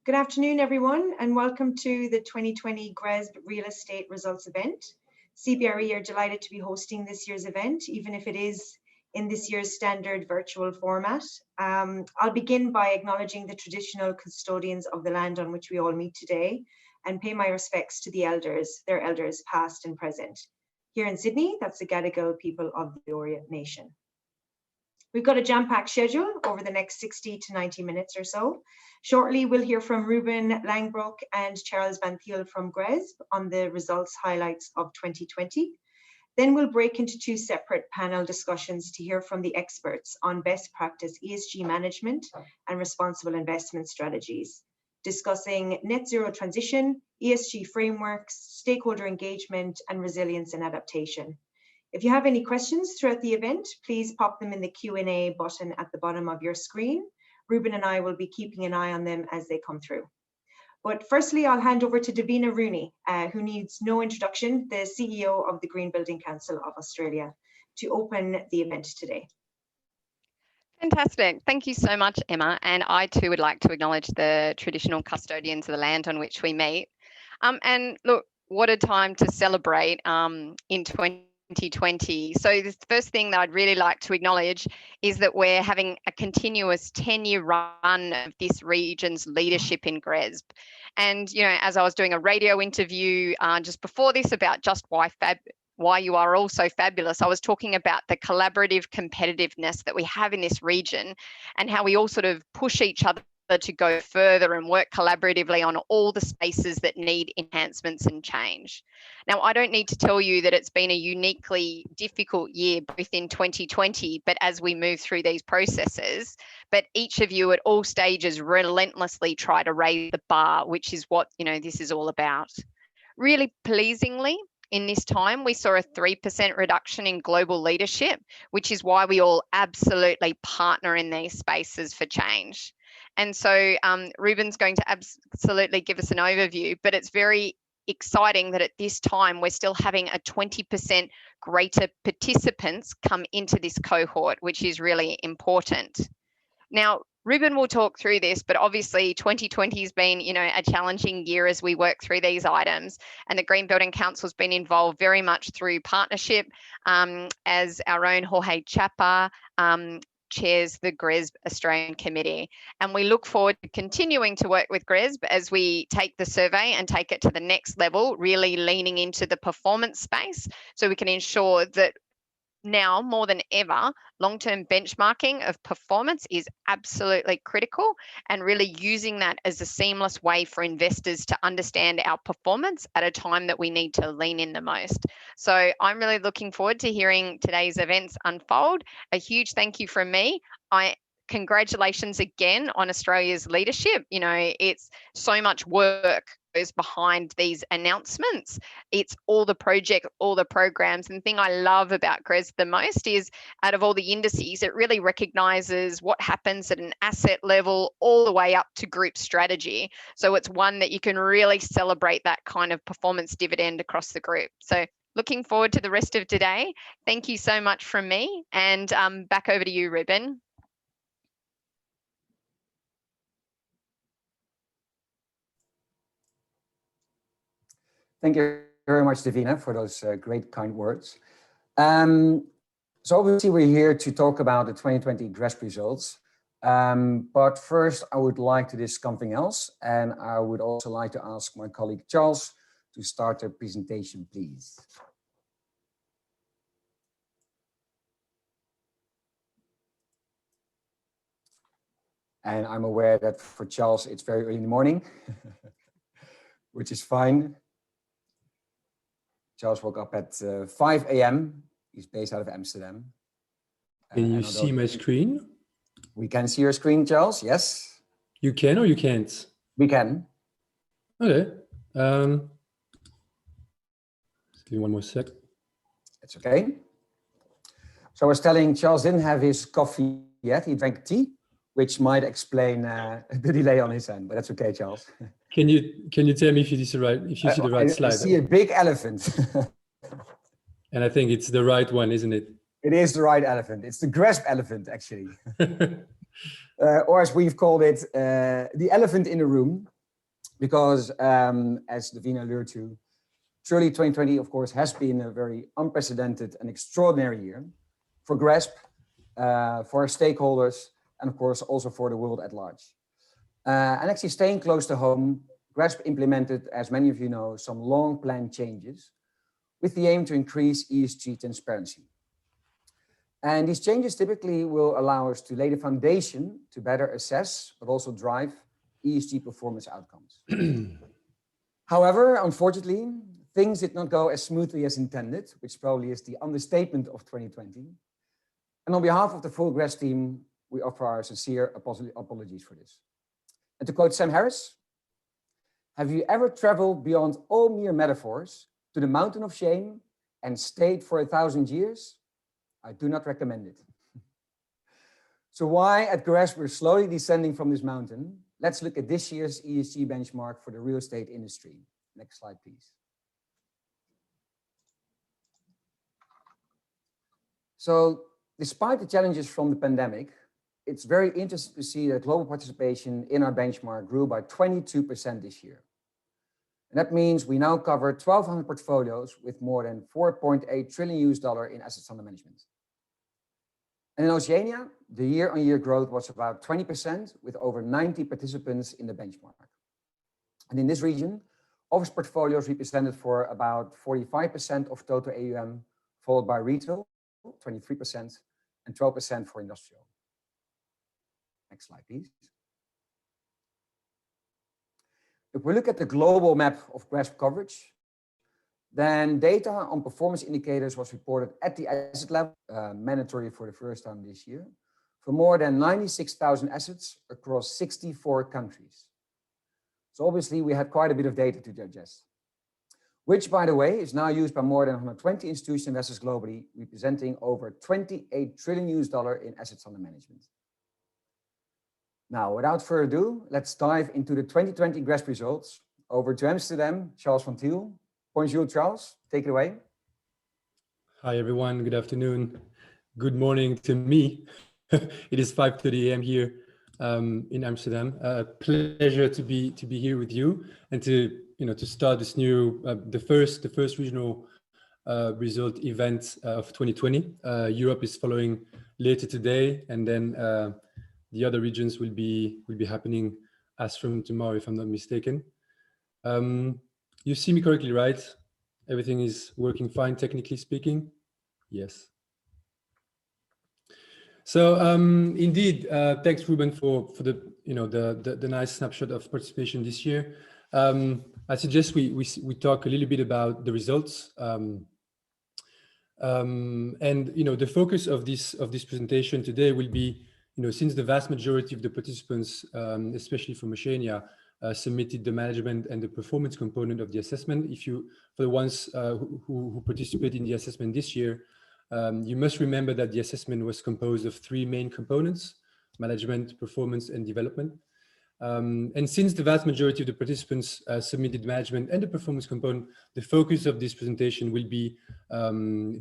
Good afternoon, everyone, and welcome to the 2020 GRESB Real Estate Results event. CBRE are delighted to be hosting this year's event, even if it is in this year's standard virtual format. I'll begin by acknowledging the traditional custodians of the land on which we all meet today and pay my respects to their elders past and present. Here in Sydney, that's the Gadigal people of the Eora Nation. We've got a jam-packed schedule over the next 60 to 90 minutes or so. Shortly, we'll hear from Ruben Langbroek and Charles Van Thiel from GRESB on the results highlights of 2020. Then we'll break into two separate panel discussions to hear from the experts on best practice ESG management and responsible investment strategies, discussing net zero transition, ESG frameworks, stakeholder engagement, and resilience and adaptation. If you have any questions throughout the event, please pop them in the Q&A button at the bottom of your screen. Ruben and I will be keeping an eye on them as they come through. But firstly, I'll hand over to Davina Rooney, who needs no introduction, the CEO of the Green Building Council of Australia, to open the event today. Fantastic. Thank you so much, Emma. And I too would like to acknowledge the traditional custodians of the land on which we meet. And look, what a time to celebrate in 2020. So the first thing that I'd really like to acknowledge is that we're having a continuous 10-year run of this region's leadership in GRESB. And, you know, as I was doing a radio interview just before this about just why you are all so fabulous, I was talking about the collaborative competitiveness that we have in this region and how we all sort of push each other to go further and work collaboratively on all the spaces that need enhancements and change. Now, I don't need to tell you that it's been a uniquely difficult year, both in 2020, but as we move through these processes, but each of you at all stages relentlessly try to raise the bar, which is what, you know, this is all about. Really pleasingly, in this time, we saw a 3% reduction in global leadership, which is why we all absolutely partner in these spaces for change. And so Ruben's going to absolutely give us an overview, but it's very exciting that at this time we're still having a 20% greater participants come into this cohort, which is really important. Now, Ruben will talk through this, but obviously 2020 has been, you know, a challenging year as we work through these items, and the Green Building Council has been involved very much through partnership as our own Jorge Chapa chairs the GRESB Australian Committee. And we look forward to continuing to work with GRESB as we take the survey and take it to the next level, really leaning into the performance space so we can ensure that now more than ever, long-term benchmarking of performance is absolutely critical, and really using that as a seamless way for investors to understand our performance at a time that we need to lean in the most. So I'm really looking forward to hearing today's events unfold. A huge thank you from me. Congratulations again on Australia's leadership. You know, it's so much work goes behind these announcements. It's all the projects, all the programs. And the thing I love about GRESB the most is out of all the indices, it really recognises what happens at an asset level all the way up to group strategy. So it's one that you can really celebrate that kind of performance dividend across the group. So looking forward to the rest of today. Thank you so much from me, and back over to you, Ruben. Thank you very much, Davina, for those great, kind words. So obviously we're here to talk about the 2020 GRESB results. But first, I would like to discuss something else. And I would also like to ask my colleague Charles to start the presentation, please. And I'm aware that for Charles, it's very early in the morning, which is fine. Charles woke up at 5 a.m. He's based out of Amsterdam. Can you see my screen? We can see your screen, Charles, yes. You can or you can't? We can. Okay. Give me one more sec. It's okay. So I was telling Charles didn't have his coffee yet. He drank tea, which might explain the delay on his end, but that's okay, Charles. Can you tell me if you see the right slide? I see a big elephant. And I think it's the right one, isn't it? It is the right elephant. It's the GRESB elephant, actually. Or as we've called it, the elephant in the room. because as Davina alluded to, surely 2020, of course, has been a very unprecedented and extraordinary year for GRESB, for our stakeholders, and of course, also for the world at large. And actually staying close to home, GRESB implemented, as many of you know, some long-planned changes with the aim to increase ESG transparency. And these changes typically will allow us to lay the foundation to better assess, but also drive ESG performance outcomes. However, unfortunately, things did not go as smoothly as intended, which probably is the understatement of 2020. And on behalf of the full GRESB team, we offer our sincere apologies for this. And to quote Sam Harris, have you ever traveled beyond all mere metaphors to the mountain of shame and stayed for 1,000 years? I do not recommend it. So why at GRESB we're slowly descending from this mountain? Let's look at this year's ESG benchmark for the real estate industry. Next slide, please. So despite the challenges from the pandemic, it's very interesting to see that global participation in our benchmark grew by 22% this year. And that means we now cover 1,200 portfolios with more than $4.8 trillion in assets under management. And in Oceania, the year-on-year growth was about 20% with over 90 participants in the benchmark. And in this region, office portfolios represented for about 45% of total AUM, followed by retail, 23%, and 12% for industrial. Next slide, please. If we look at the global map of GRESB coverage, then data on performance indicators was reported at the asset level, mandatory for the first time this year, for more than 96,000 assets across 64 countries. So obviously we had quite a bit of data to digest, which by the way is now used by more than 120 institutional investors globally, representing over $28 trillion in assets under management. Now, without further ado, let's dive into the 2020 GRESB results. Over to Amsterdam, Charles van Tiel. Bonjour, Charles, take it away. Hi, everyone. Good afternoon. Good morning to me. It is 5:30 a.m. here in Amsterdam. Pleasure to be here with you and to start this new the first regional result event of 2020. Europe is following later today, and then the other regions will be happening as from tomorrow, if I'm not mistaken. You see me correctly, right? Everything is working fine, technically speaking. Yes. So indeed, thanks, Ruben, for the nice snapshot of participation this year. I suggest we talk a little bit about the results. And the focus of this presentation today will be, since the vast majority of the participants, especially from Oceania, submitted the management and the performance component of the assessment. For the ones who participate in the assessment this year, you must remember that the assessment was composed of three main components: management, performance, and development. And since the vast majority of the participants submitted management and the performance component, the focus of this presentation will be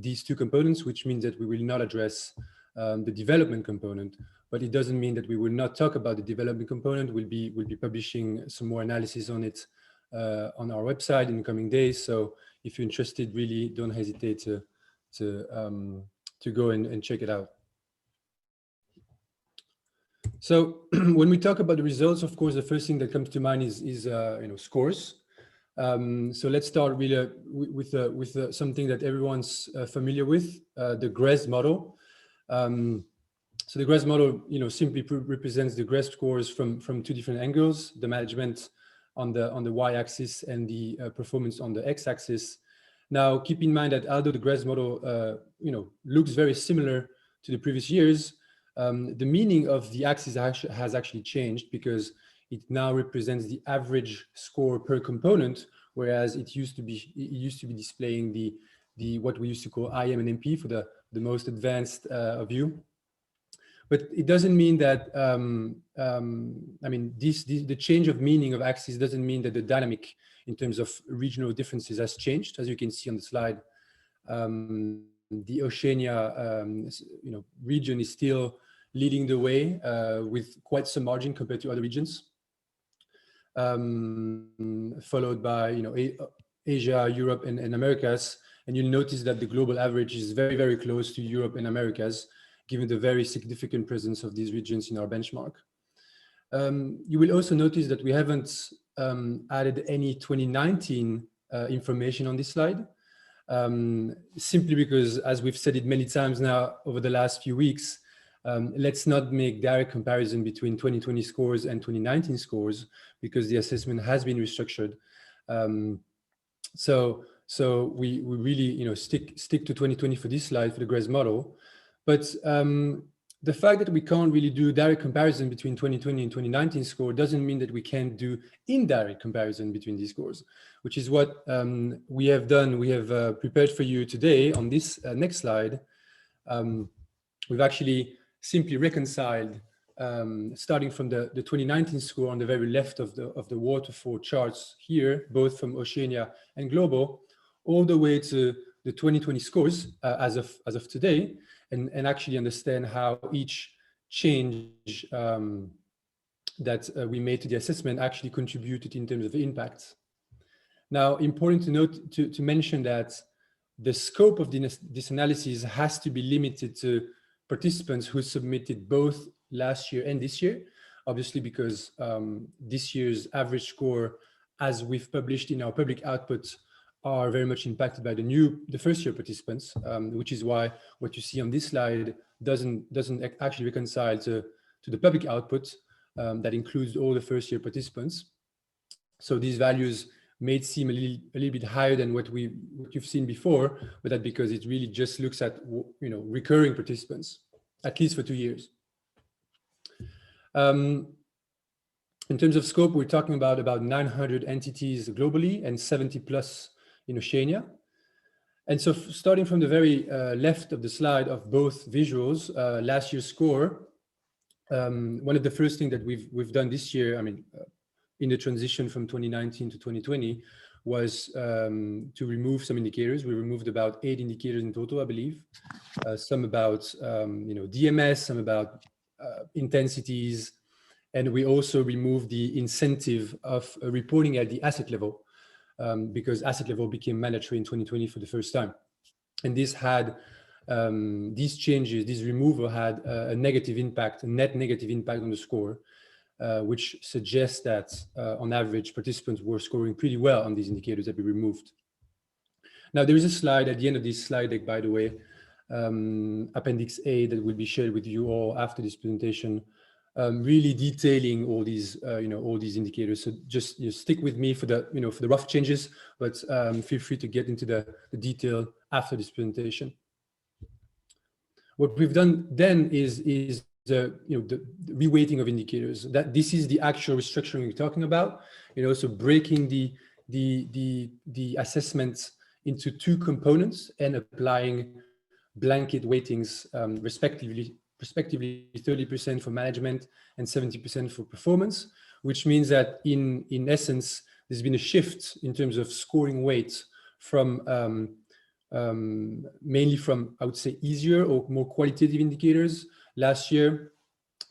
these two components, which means that we will not address the development component. But it doesn't mean that we will not talk about the development component. We'll be publishing some more analysis on it on our website in the coming days. So if you're interested, really don't hesitate to go and check it out. So when we talk about the results, of course, the first thing that comes to mind is scores. So let's start really with something that everyone's familiar with, the GRESB model. So the GRESB model, simply represents the GRESB scores from two different angles: the management on the y-axis and the performance on the x-axis. Now, keep in mind that although the GRESB model, looks very similar to the previous years, the meaning of the axis has actually changed, because it now represents the average score per component, whereas it used to be displaying the what we used to call IM and MP for the most advanced of you. But it doesn't mean that, the change of meaning of axis doesn't mean that the dynamic in terms of regional differences has changed. As you can see on the slide, the Oceania, region is still leading the way with quite some margin compared to other regions. followed by Asia, Europe, and Americas. And you'll notice that the global average is very, very close to Europe and Americas, given the very significant presence of these regions in our benchmark. You will also notice that we haven't added any 2019 information on this slide, simply because, as we've said it many times now over the last few weeks, let's not make direct comparison between 2020 scores and 2019 scores, because the assessment has been restructured. So we really stick to 2020 for this slide, for the GRESB model. But the fact that we can't really do direct comparison between 2020 and 2019 score doesn't mean that we can't do indirect comparison between these scores, which is what we have done. We have prepared for you today on this next slide. We've actually simply reconciled, starting from the 2019 score on the very left of the waterfall charts here, both from Oceania and Global, all the way to the 2020 scores as of today, and actually understand how each change that we made to the assessment actually contributed in terms of impact. Now, important to note, to mention that the scope of this analysis has to be limited to participants who submitted both last year and this year, obviously because this year's average score, as we've published in our public output, are very much impacted by the first year participants, which is why what you see on this slide doesn't actually reconcile to the public output that includes all the first year participants. So these values may seem a little bit higher than what you've seen before, but that's because it really just looks at recurring participants, at least for 2 years. In terms of scope, we're talking about 900 entities globally and 70 plus in Oceania. And so starting from the very left of the slide of both visuals, last year's score, one of the first things that we've done this year, in the transition from 2019 to 2020, was to remove some indicators. We removed about 8 indicators in total, I believe. Some about DMS, some about intensities, and we also removed the incentive of reporting at the asset level, because asset level became mandatory in 2020 for the first time. And this had, these changes, this removal had a negative impact, a net negative impact on the score, which suggests that on average, participants were scoring pretty well on these indicators that we removed. Now, there is a slide at the end of this slide deck, by the way, Appendix A, that will be shared with you all after this presentation, really detailing all these indicators. So just stick with me for the rough changes, but feel free to get into the detail after this presentation. What we've done then is the reweighting of indicators. That this is the actual restructuring we're talking about. So breaking the assessments into 2 components and applying blanket weightings, respectively 30% for management and 70% for performance, which means that in essence, there's been a shift in terms of scoring weights from mainly from, I would say, easier or more qualitative indicators last year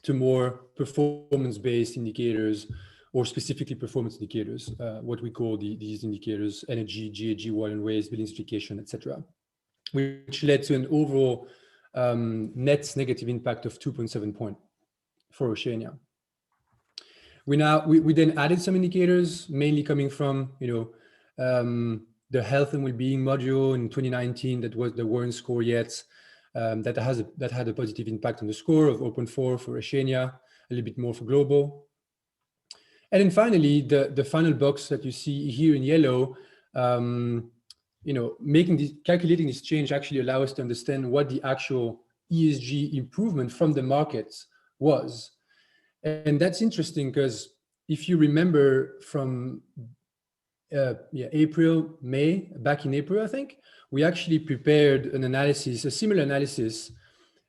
to more performance-based indicators, or specifically performance indicators, what we call these indicators: energy, GHG, water and waste, building certification, etc., which led to an overall net negative impact of 2.7 points for Oceania. We then added some indicators, mainly coming from the health and well-being module in 2019 that weren't scored yet, that had a positive impact on the score of 0.4 for Oceania, a little bit more for Global. And then finally, the final box that you see here in yellow, calculating this change actually allow us to understand what the actual ESG improvement from the markets was. And that's interesting because if you remember from April, May, back in April, I think, we actually prepared an analysis, a similar analysis,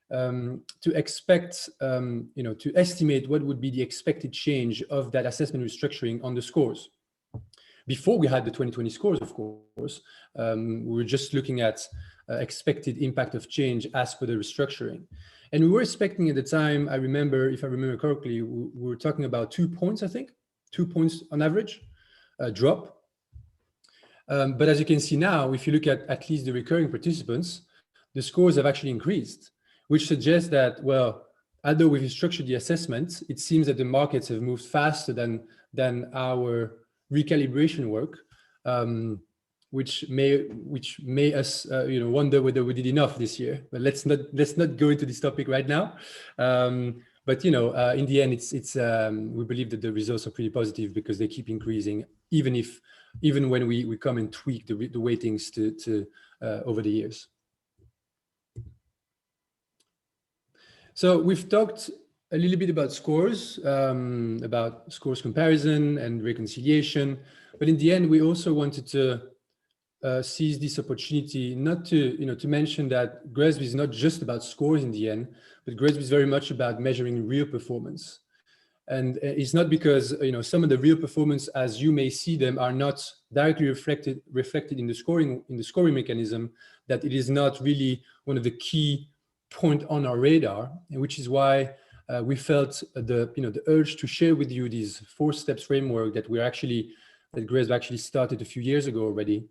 to expect, to estimate what would be the expected change of that assessment restructuring on the scores. Before we had the 2020 scores, of course, we were just looking at expected impact of change as per the restructuring. And we were expecting at the time, if I remember correctly, we were talking about 2 points, I think, 2 points on average drop. But as you can see now, if you look at least the recurring participants, the scores have actually increased, which suggests that, well, although we've structured the assessment, it seems that the markets have moved faster than our recalibration work, which may us wonder whether we did enough this year. But let's not go into this topic right now. But in the end, we believe that the results are pretty positive because they keep increasing, even when we come and tweak the weightings to over the years. So we've talked a little bit about scores comparison and reconciliation, but in the end, we also wanted to seize this opportunity not to mention that GRESB is not just about scores in the end, but GRESB is very much about measuring real performance. And it's not because some of the real performance, as you may see them, are not directly reflected in the scoring mechanism, that it is not really one of the key point on our radar, and which is why we felt the urge to share with you these 4-step framework that GRESB actually started a few years ago already.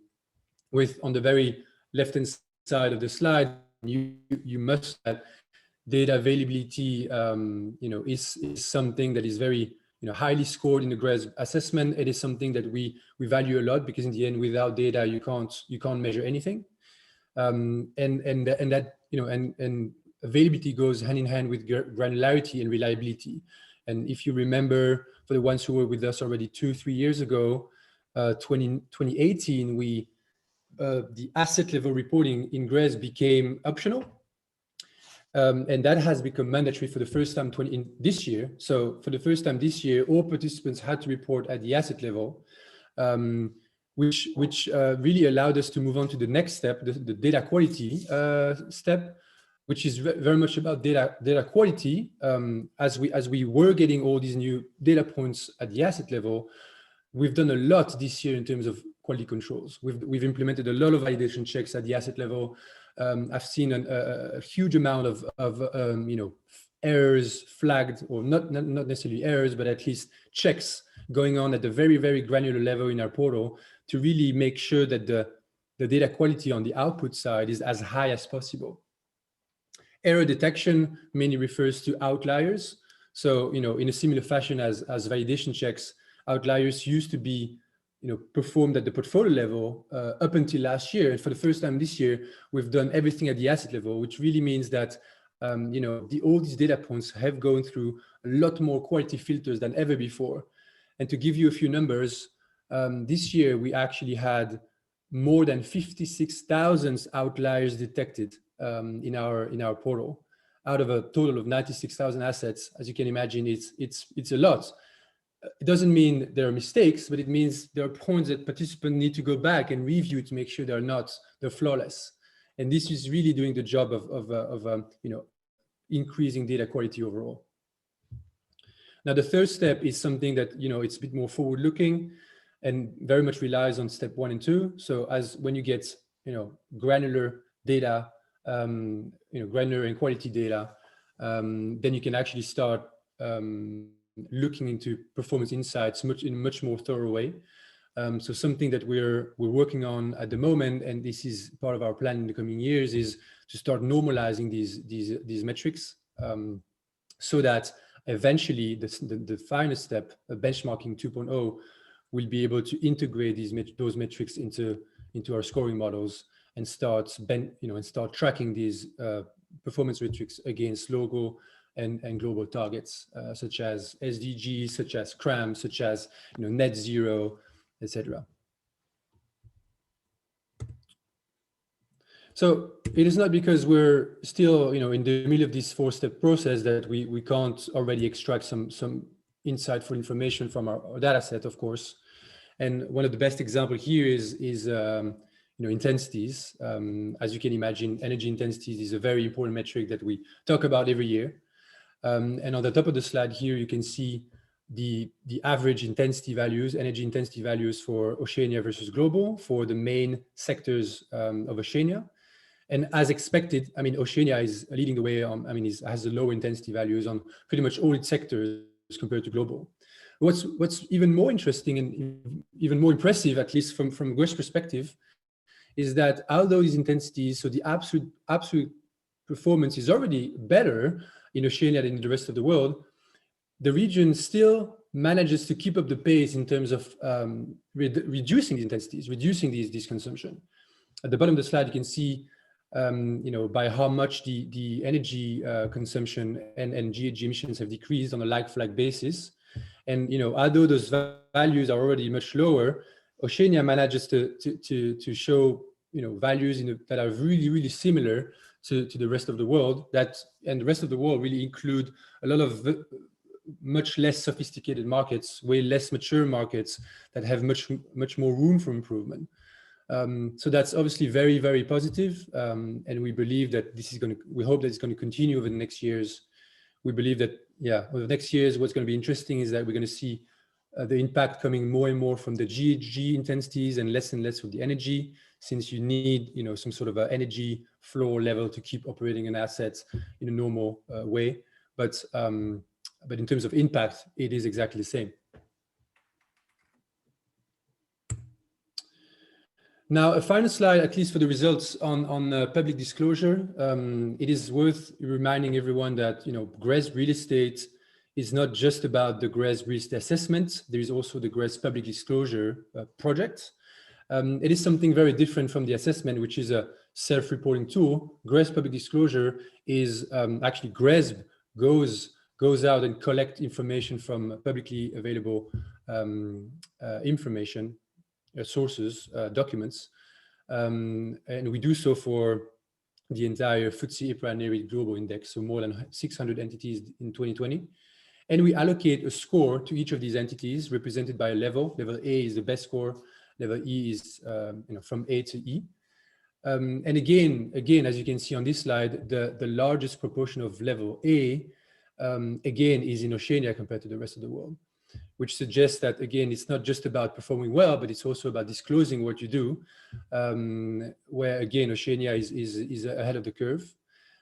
With on the very left-hand side of the slide, you must have data availability. Is something that is very highly scored in the GRESB assessment. It is something that we value a lot because in the end, without data, you can't measure anything. And availability goes hand in hand with granularity and reliability. And if you remember, for the ones who were with us already 2-3 years ago, 2018, the asset level reporting in GRESB became optional. And that has become mandatory for the first time this year. So for the first time this year, all participants had to report at the asset level, which really allowed us to move on to the next step, the data quality step, which is very much about data quality. As we were getting all these new data points at the asset level, we've done a lot this year in terms of quality controls. We've implemented a lot of validation checks at the asset level. I've seen a huge amount of errors flagged, or not necessarily errors, but at least checks going on at the very, very granular level in our portal to really make sure that the data quality on the output side is as high as possible. Error detection mainly refers to outliers. So, in a similar fashion as validation checks, outliers used to be performed at the portfolio level up until last year. And for the first time this year, we've done everything at the asset level, which really means that all these data points have gone through a lot more quality filters than ever before. And to give you a few numbers, this year we actually had more than 56,000 outliers detected in our portal, out of a total of 96,000 assets. As you can imagine, it's a lot. It doesn't mean there are mistakes, but it means there are points that participants need to go back and review to make sure they're flawless. And this is really doing the job of increasing data quality overall. Now, the third step is something that, it's a bit more forward-looking and very much relies on step 1 and 2. So when you get, granular data, granular and quality data, then you can actually start looking into performance insights in a much more thorough way. So something that we're working on at the moment, and this is part of our plan in the coming years, is to start normalizing these metrics, so that eventually the final step, benchmarking 2.0, will be able to integrate those metrics into our scoring models and start tracking these performance metrics against local and global targets, such as SDGs, such as CRAM, such as net zero, etc. So it is not because we're still in the middle of this 4-step process that we can't already extract some insightful information from our data set, of course. And one of the best examples here is intensities. As you can imagine, energy intensities is a very important metric that we talk about every year. And on the top of the slide here, you can see the average intensity values, energy intensity values for Oceania versus global, for the main sectors of Oceania. And as expected, Oceania is leading the way on, has the low intensity values on pretty much all its sectors compared to global. What's even more interesting and even more impressive, at least from GRESB perspective, is that although these intensities, so the absolute performance is already better in Oceania than in the rest of the world, the region still manages to keep up the pace in terms of reducing the intensities, reducing these consumption. At the bottom of the slide, you can see, by how much the energy consumption and GHG emissions have decreased on a like-for-like basis. And although those values are already much lower, Oceania manages to show values that are really similar to the rest of the world. And the rest of the world really include a lot of much less sophisticated markets, way less mature markets that have much more room for improvement. So that's obviously very positive, and we believe that we hope that it's going to continue over the next years. We believe that, over the next years, what's going to be interesting is that we're going to see the impact coming more and more from the GHG intensities and less with the energy, since you need, some sort of an energy floor level to keep operating an asset in a normal way. But in terms of impact, it is exactly the same. Now, a final slide, at least for the results on public disclosure. It is worth reminding everyone that GRESB real estate is not just about the GRESB real estate assessment. There is also the GRESB public disclosure project. It is something very different from the assessment, which is a self-reporting tool. GRESB public disclosure is actually GRESB goes out and collect information from publicly available information. Sources, documents, and we do so for the entire FTSE EPRA Nareit Global Index, so more than 600 entities in 2020. And we allocate a score to each of these entities represented by a level. Level A is the best score. Level E is from A to E. And again, as you can see on this slide, the largest proportion of level A, again, is in Oceania compared to the rest of the world, which suggests that, again, it's not just about performing well, but it's also about disclosing what you do, where, again, Oceania is ahead of the curve.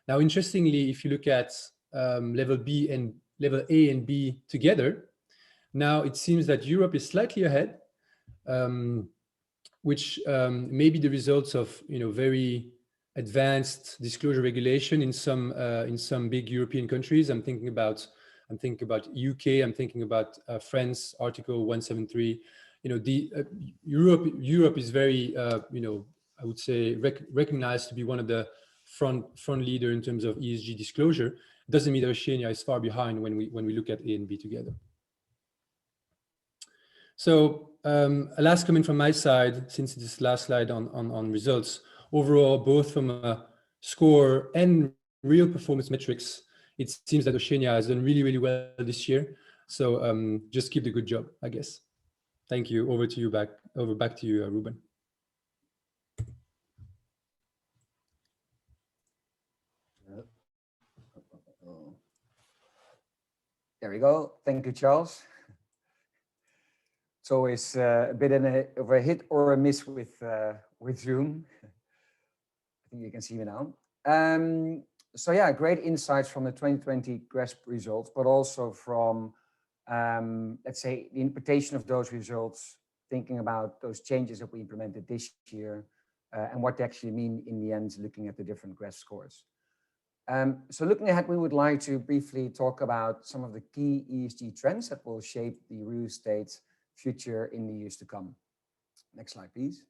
Now, interestingly, if you look at level B and level A and B together, now it seems that Europe is slightly ahead, which may be the results of very advanced disclosure regulation in some big European countries. I'm thinking about UK. I'm thinking about France, Article 173. Europe is very, I would say, recognized to be one of the front leader in terms of ESG disclosure. Doesn't mean that Oceania is far behind when we look at A and B together. So a last comment from my side, since this last slide on results. Overall, both from a score and real performance metrics, it seems that Oceania has done really well this year. So just keep the good job, I guess. Thank you. Over back to you, Ruben. There we go. Thank you, Charles. It's always a bit of a hit or a miss with Zoom. I think you can see me now. So yeah, great insights from the 2020 GRESB results, but also from, let's say, the interpretation of those results, thinking about those changes that we implemented this year and what they actually mean in the end, looking at the different GRESB scores. So looking ahead, we would like to briefly talk about some of the key ESG trends that will shape the real estate future in the years to come. Next slide, please.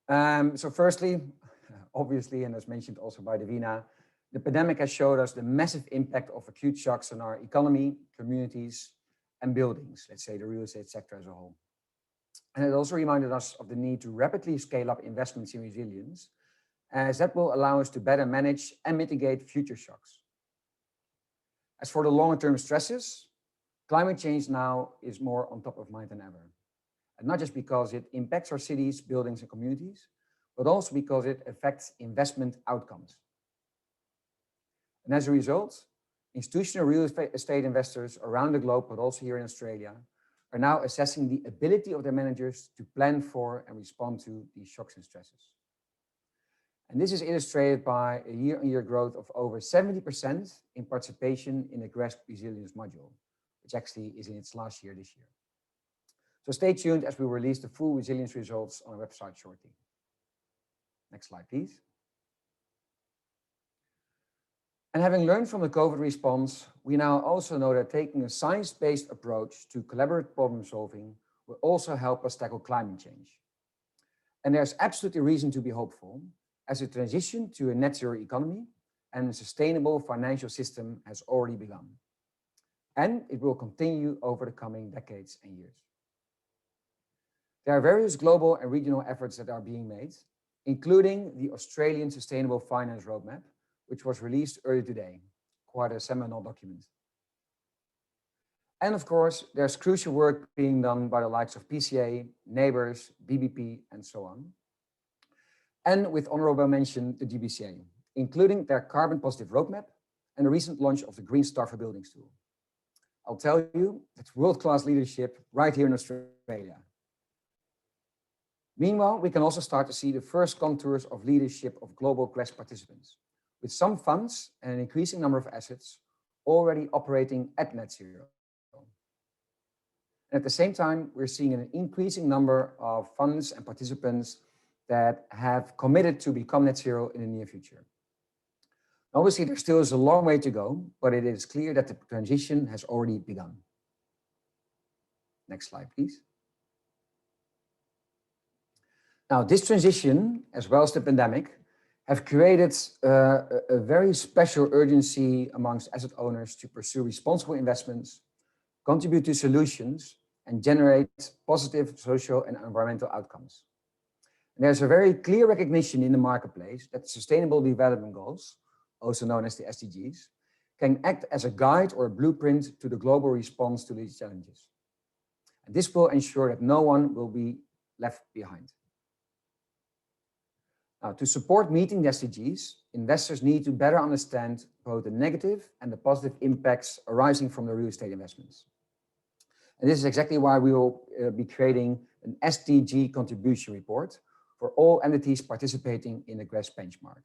So firstly, obviously, and as mentioned also by Davina, the pandemic has showed us the massive impact of acute shocks on our economy, communities, and buildings, let's say the real estate sector as a whole. And it also reminded us of the need to rapidly scale up investments in resilience, as that will allow us to better manage and mitigate future shocks. As for the longer-term stresses, climate change now is more on top of mind than ever. And not just because it impacts our cities, buildings, and communities, but also because it affects investment outcomes. And as a result, institutional real estate investors around the globe, but also here in Australia, are now assessing the ability of their managers to plan for and respond to these shocks and stresses. And this is illustrated by a year-on-year growth of over 70% in participation in the GRESB Resilience Module, which actually is in its last year this year. So stay tuned as we release the full resilience results on our website shortly. Next slide, please. And having learned from the COVID response, we now also know that taking a science-based approach to collaborative problem solving will also help us tackle climate change. And there's absolutely reason to be hopeful, as a transition to a net zero economy and a sustainable financial system has already begun. And it will continue over the coming decades and years. There are various global and regional efforts that are being made, including the Australian Sustainable Finance Roadmap, which was released earlier today, quite a seminal document. And of course, there's crucial work being done by the likes of PCA, Neighbours, BBP, and so on. And with honorable mention, the GBCA, including their carbon positive roadmap and the recent launch of the Green Star for Buildings tool. I'll tell you, it's world-class leadership right here in Australia. Meanwhile, we can also start to see the first contours of leadership of global GRESB participants, with some funds and an increasing number of assets already operating at net zero. And at the same time, we're seeing an increasing number of funds and participants that have committed to become net zero in the near future. Obviously, there still is a long way to go, but it is clear that the transition has already begun. Next slide, please. Now, this transition, as well as the pandemic, have created a very special urgency amongst asset owners to pursue responsible investments, contribute to solutions, and generate positive social and environmental outcomes. And there's a very clear recognition in the marketplace that Sustainable Development Goals, also known as the SDGs, can act as a guide or a blueprint to the global response to these challenges. And this will ensure that no one will be left behind. Now, to support meeting the SDGs, investors need to better understand both the negative and the positive impacts arising from the real estate investments. And this is exactly why we will be creating an SDG contribution report for all entities participating in the GRESB benchmark.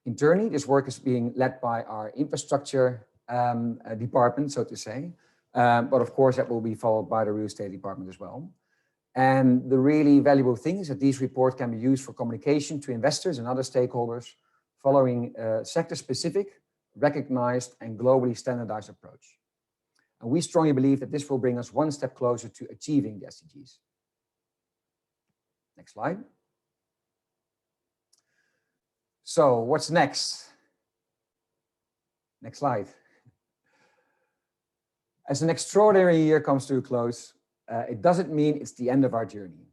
Internally, this work is being led by our infrastructure department, so to say, but of course that will be followed by the real estate department as well. And the really valuable thing is that these reports can be used for communication to investors and other stakeholders following a sector-specific, recognized, and globally standardized approach. And we strongly believe that this will bring us one step closer to achieving the SDGs. Next slide. So what's next? Next slide. As an extraordinary year comes to a close, it doesn't mean it's the end of our journey.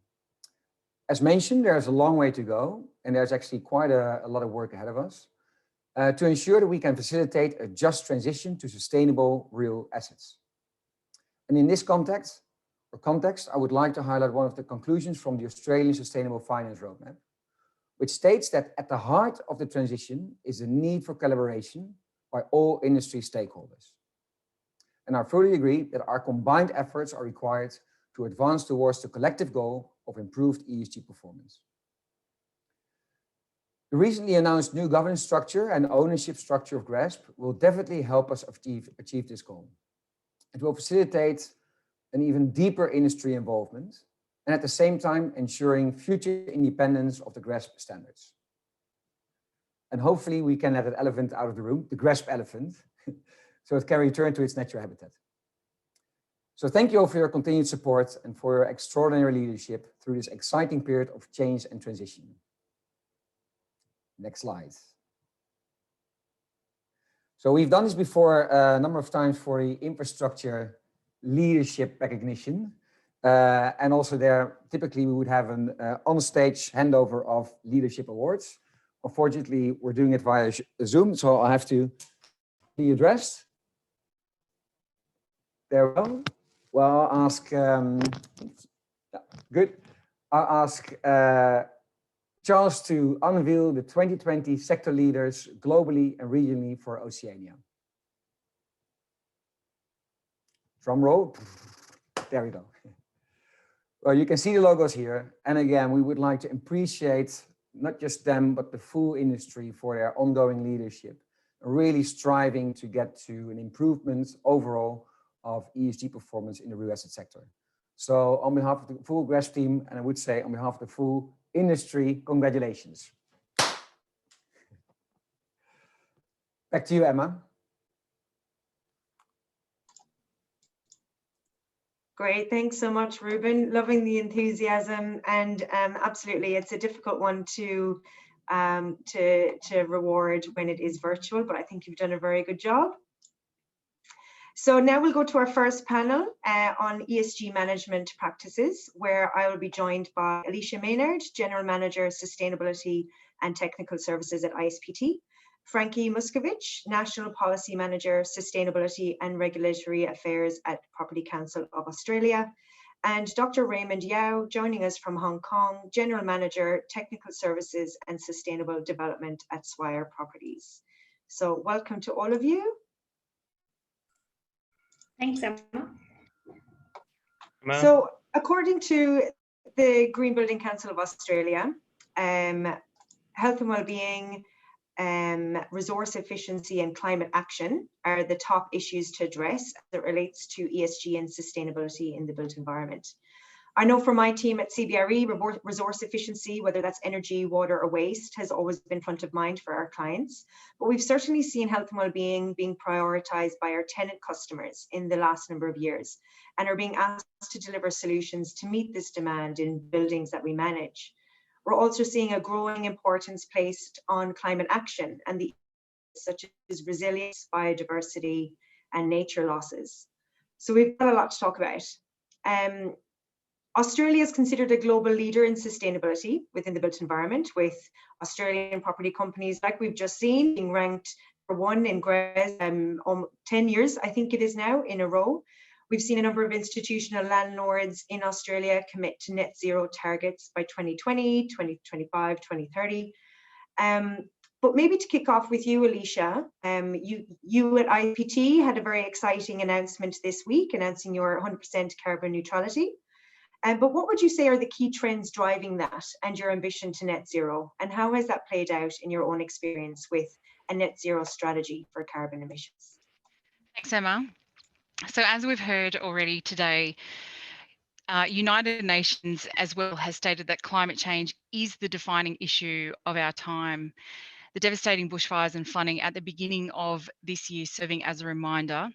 As mentioned, there's a long way to go, and there's actually quite a lot of work ahead of us to ensure that we can facilitate a just transition to sustainable real assets. And in this context, I would like to highlight one of the conclusions from the Australian Sustainable Finance Roadmap, which states that at the heart of the transition is the need for collaboration by all industry stakeholders. And I fully agree that our combined efforts are required to advance towards the collective goal of improved ESG performance. The recently announced new governance structure and ownership structure of GRESB will definitely help us achieve this goal. It will facilitate an even deeper industry involvement and at the same time ensuring future independence of the GRESB standards. And hopefully we can let that elephant out of the room, the GRESB elephant, so it can return to its natural habitat. So thank you all for your continued support and for your extraordinary leadership through this exciting period of change and transition. Next slide. So we've done this before a number of times for the infrastructure leadership recognition. And also there, typically we would have an on-stage handover of leadership awards. Unfortunately, we're doing it via Zoom, so I'll have to be addressed. There we go. Well, I'll ask, good. I'll ask Charles to unveil the 2020 sector leaders globally and regionally for Oceania. Drum roll. There we go. Well, you can see the logos here. And again, we would like to appreciate not just them, but the full industry for their ongoing leadership, really striving to get to an improvement overall of ESG performance in the real estate sector. So on behalf of the full GRESB team, and I would say on behalf of the full industry, congratulations. Back to you, Emma. Great, thanks so much, Ruben. Loving the enthusiasm, and absolutely, it's a difficult one to reward when it is virtual, but I think you've done a very good job. So now we'll go to our first panel on ESG management practices, where I will be joined by Alicia Maynard, General Manager, Sustainability and Technical Services at ISPT, Frankie Muscovich, National Policy Manager, Sustainability and Regulatory Affairs at Property Council of Australia, and Dr. Raymond Yao, joining us from Hong Kong, General Manager, Technical Services and Sustainable Development at Swire Properties. So welcome to all of you. Thanks, Emma. So according to the Green Building Council of Australia, health and well-being, resource efficiency and climate action are the top issues to address as it relates to ESG and sustainability in the built environment. I know for my team at CBRE, resource efficiency, whether that's energy, water or waste, has always been front of mind for our clients. But we've certainly seen health and well-being being prioritised by our tenant customers in the last number of years, and are being asked to deliver solutions to meet this demand in buildings that we manage. We're also seeing a growing importance placed on climate action and the such as resilience, biodiversity and nature losses. So we've got a lot to talk about. Australia is considered a global leader in sustainability within the built environment, with Australian property companies, like we've just seen, being ranked for one in GRESB 10 years, I think it is now, in a row. We've seen a number of institutional landlords in Australia commit to net zero targets by 2020, 2025, 2030. But maybe to kick off with you, Alicia, you at IPT had a very exciting announcement this week, announcing your 100% carbon neutrality. But what would you say are the key trends driving that and your ambition to net zero? And how has that played out in your own experience with a net zero strategy for carbon emissions? Thanks, Emma. So as we've heard already today, United Nations as well has stated that climate change is the defining issue of our time. The devastating bushfires and flooding at the beginning of this year serving as a reminder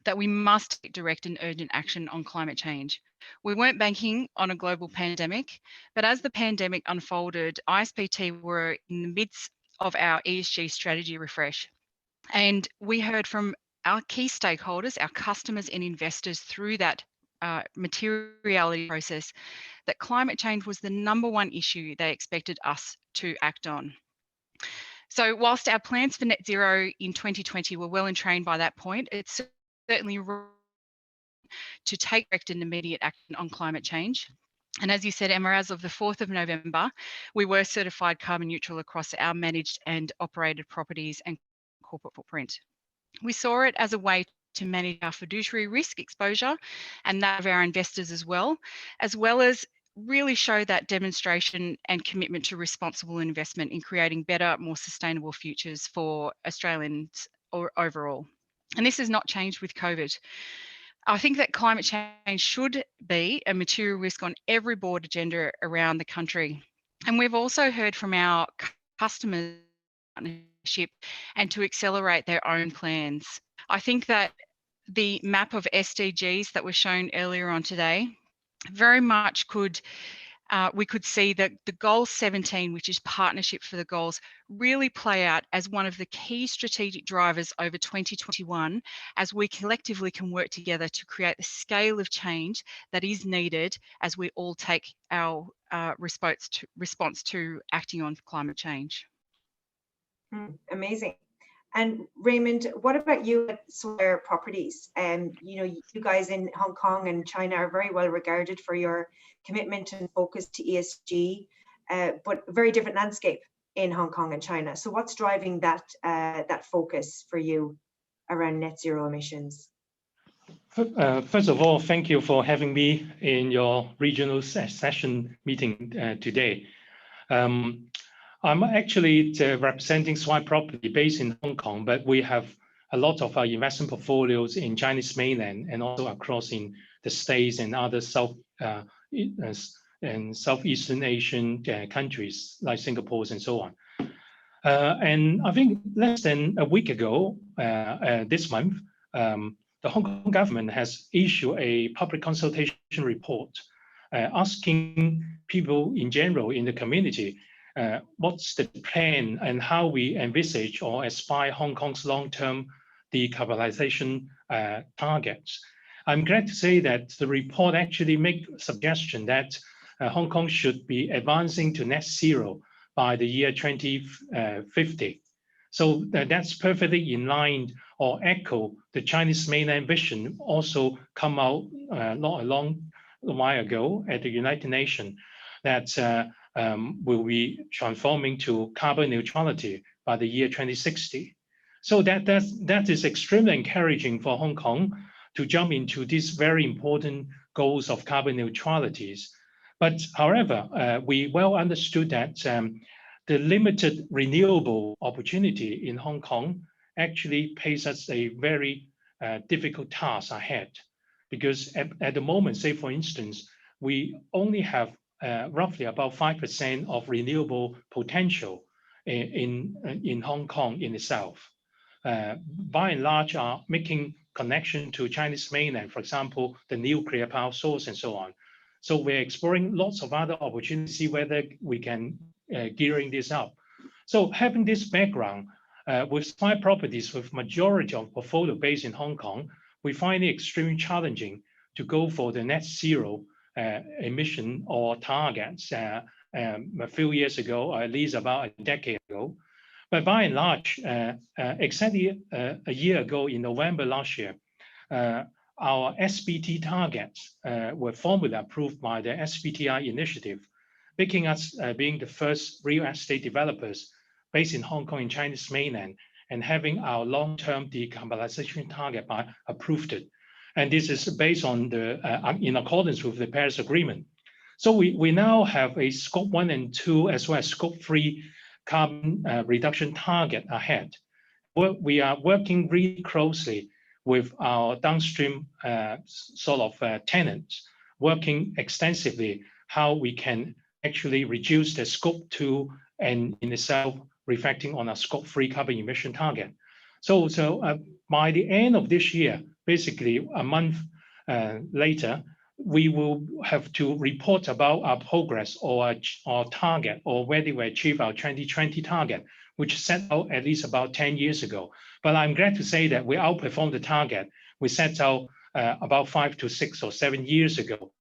that we must take direct and urgent action on climate change. We weren't banking on a global pandemic, but as the pandemic unfolded, ISPT were in the midst of our ESG strategy refresh. And we heard from our key stakeholders, our customers and investors through that materiality process, that climate change was the #1 issue they expected us to act on. So whilst our plans for net zero in 2020 were well and trained by that point, it's certainly to take direct and immediate action on climate change. And as you said, Emma, as of the 4th of November, we were certified carbon neutral across our managed and operated properties and corporate footprint. We saw it as a way to manage our fiduciary risk exposure and that of our investors as well as really show that demonstration and commitment to responsible investment in creating better, more sustainable futures for Australians overall. And this has not changed with COVID. I think that climate change should be a material risk on every board agenda around the country. And we've also heard from our customers partnership and to accelerate their own plans. I think that the map of SDGs that was shown earlier on today very much we could see that the goal 17, which is partnership for the goals, really play out as one of the key strategic drivers over 2021, as we collectively can work together to create the scale of change that is needed as we all take our response to acting on climate change. Amazing. And Raymond, what about you at Swire Properties? You guys in Hong Kong and China are very well regarded for your commitment and focus to ESG, but a very different landscape in Hong Kong and China. So what's driving that focus for you around net zero emissions? First of all, thank you for having me in your regional session meeting today. I'm actually representing Swipe Property based in Hong Kong, but we have a lot of our investment portfolios in Chinese mainland and also across in the States and other Southeastern Asian countries like Singapore and so on. And I think less than a week ago, this month, the Hong Kong government has issued a public consultation report asking people in general in the community what's the plan and how we envisage or aspire Hong Kong's long-term decarbonization targets. I'm glad to say that the report actually makes a suggestion that Hong Kong should be advancing to net zero by the year 2050. So that's perfectly in line or echo the Chinese mainland vision also come out not a long while ago at the United Nations that will be transforming to carbon neutrality by the year 2060. So that is extremely encouraging for Hong Kong to jump into these very important goals of carbon neutralities. But however, we well understood that the limited renewable opportunity in Hong Kong actually pays us a very difficult task ahead. Because at the moment, say for instance, we only have roughly about 5% of renewable potential in Hong Kong in itself. By and large are making connection to Chinese mainland, for example, the nuclear power source and so on. So we're exploring lots of other opportunities, see whether we can gearing this up. So having this background, with Swipe Properties with majority of portfolio based in Hong Kong, we find it extremely challenging to go for the net zero emission or targets a few years ago, or at least about a decade ago. But by and large, exactly a year ago in November last year, our SBT targets were formally approved by the SBTi initiative, making us being the first real estate developers based in Hong Kong and Chinese mainland and having our long-term decarbonization target approved. And this is based on the, in accordance with the Paris Agreement. So we now have a scope 1 and 2 as well as scope 3 carbon reduction target ahead. We are working really closely with our downstream sort of tenants, working extensively how we can actually reduce the scope 2 and in itself reflecting on our scope 3 carbon emission target. So by the end of this year, basically a month later, we will have to report about our progress or our target or whether we achieve our 2020 target, which set out at least about 10 years ago. But I'm glad to say that we outperformed the target we set out about 5 to 6 or 7 years ago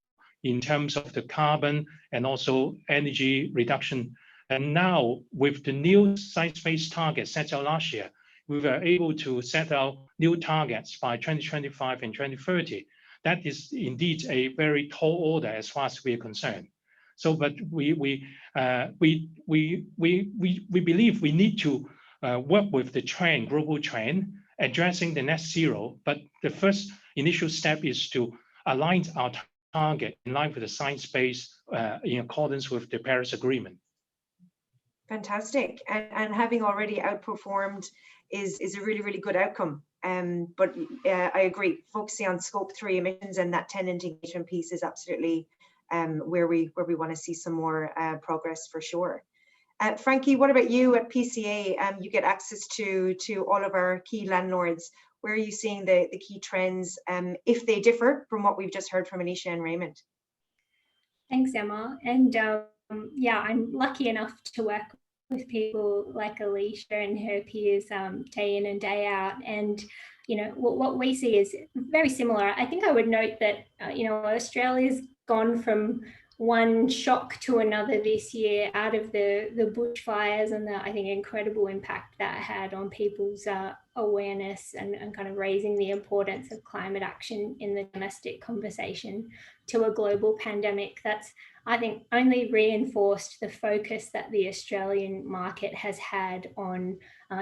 in terms of the carbon and also energy reduction. And now with the new science-based target set out last year, we were able to set out new targets by 2025 and 2030. That is indeed a very tall order as far as we are concerned. So, but we believe we need to work with the trend, global trend, addressing the net zero. But the first initial step is to align our target in line with the science-based in accordance with the Paris Agreement. Fantastic. And having already outperformed is a really, really good outcome. But I agree, focusing on scope 3 emissions and that tenant engagement piece is absolutely where we want to see some more progress for sure. Frankie, what about you at PCA? You get access to all of our key landlords. Where are you seeing the key trends, if they differ from what we've just heard from Anisha and Raymond? Thanks, Emma. And yeah, I'm lucky enough to work with people like Alicia and her peers day in and day out. And, you know, what we see is very similar. I think I would note that, you know, Australia's gone from one shock to another this year out of the bushfires and the, I think, incredible impact that had on people's awareness and kind of raising the importance of climate action in the domestic conversation to a global pandemic that's, I think, only reinforced the focus that the Australian market has had on,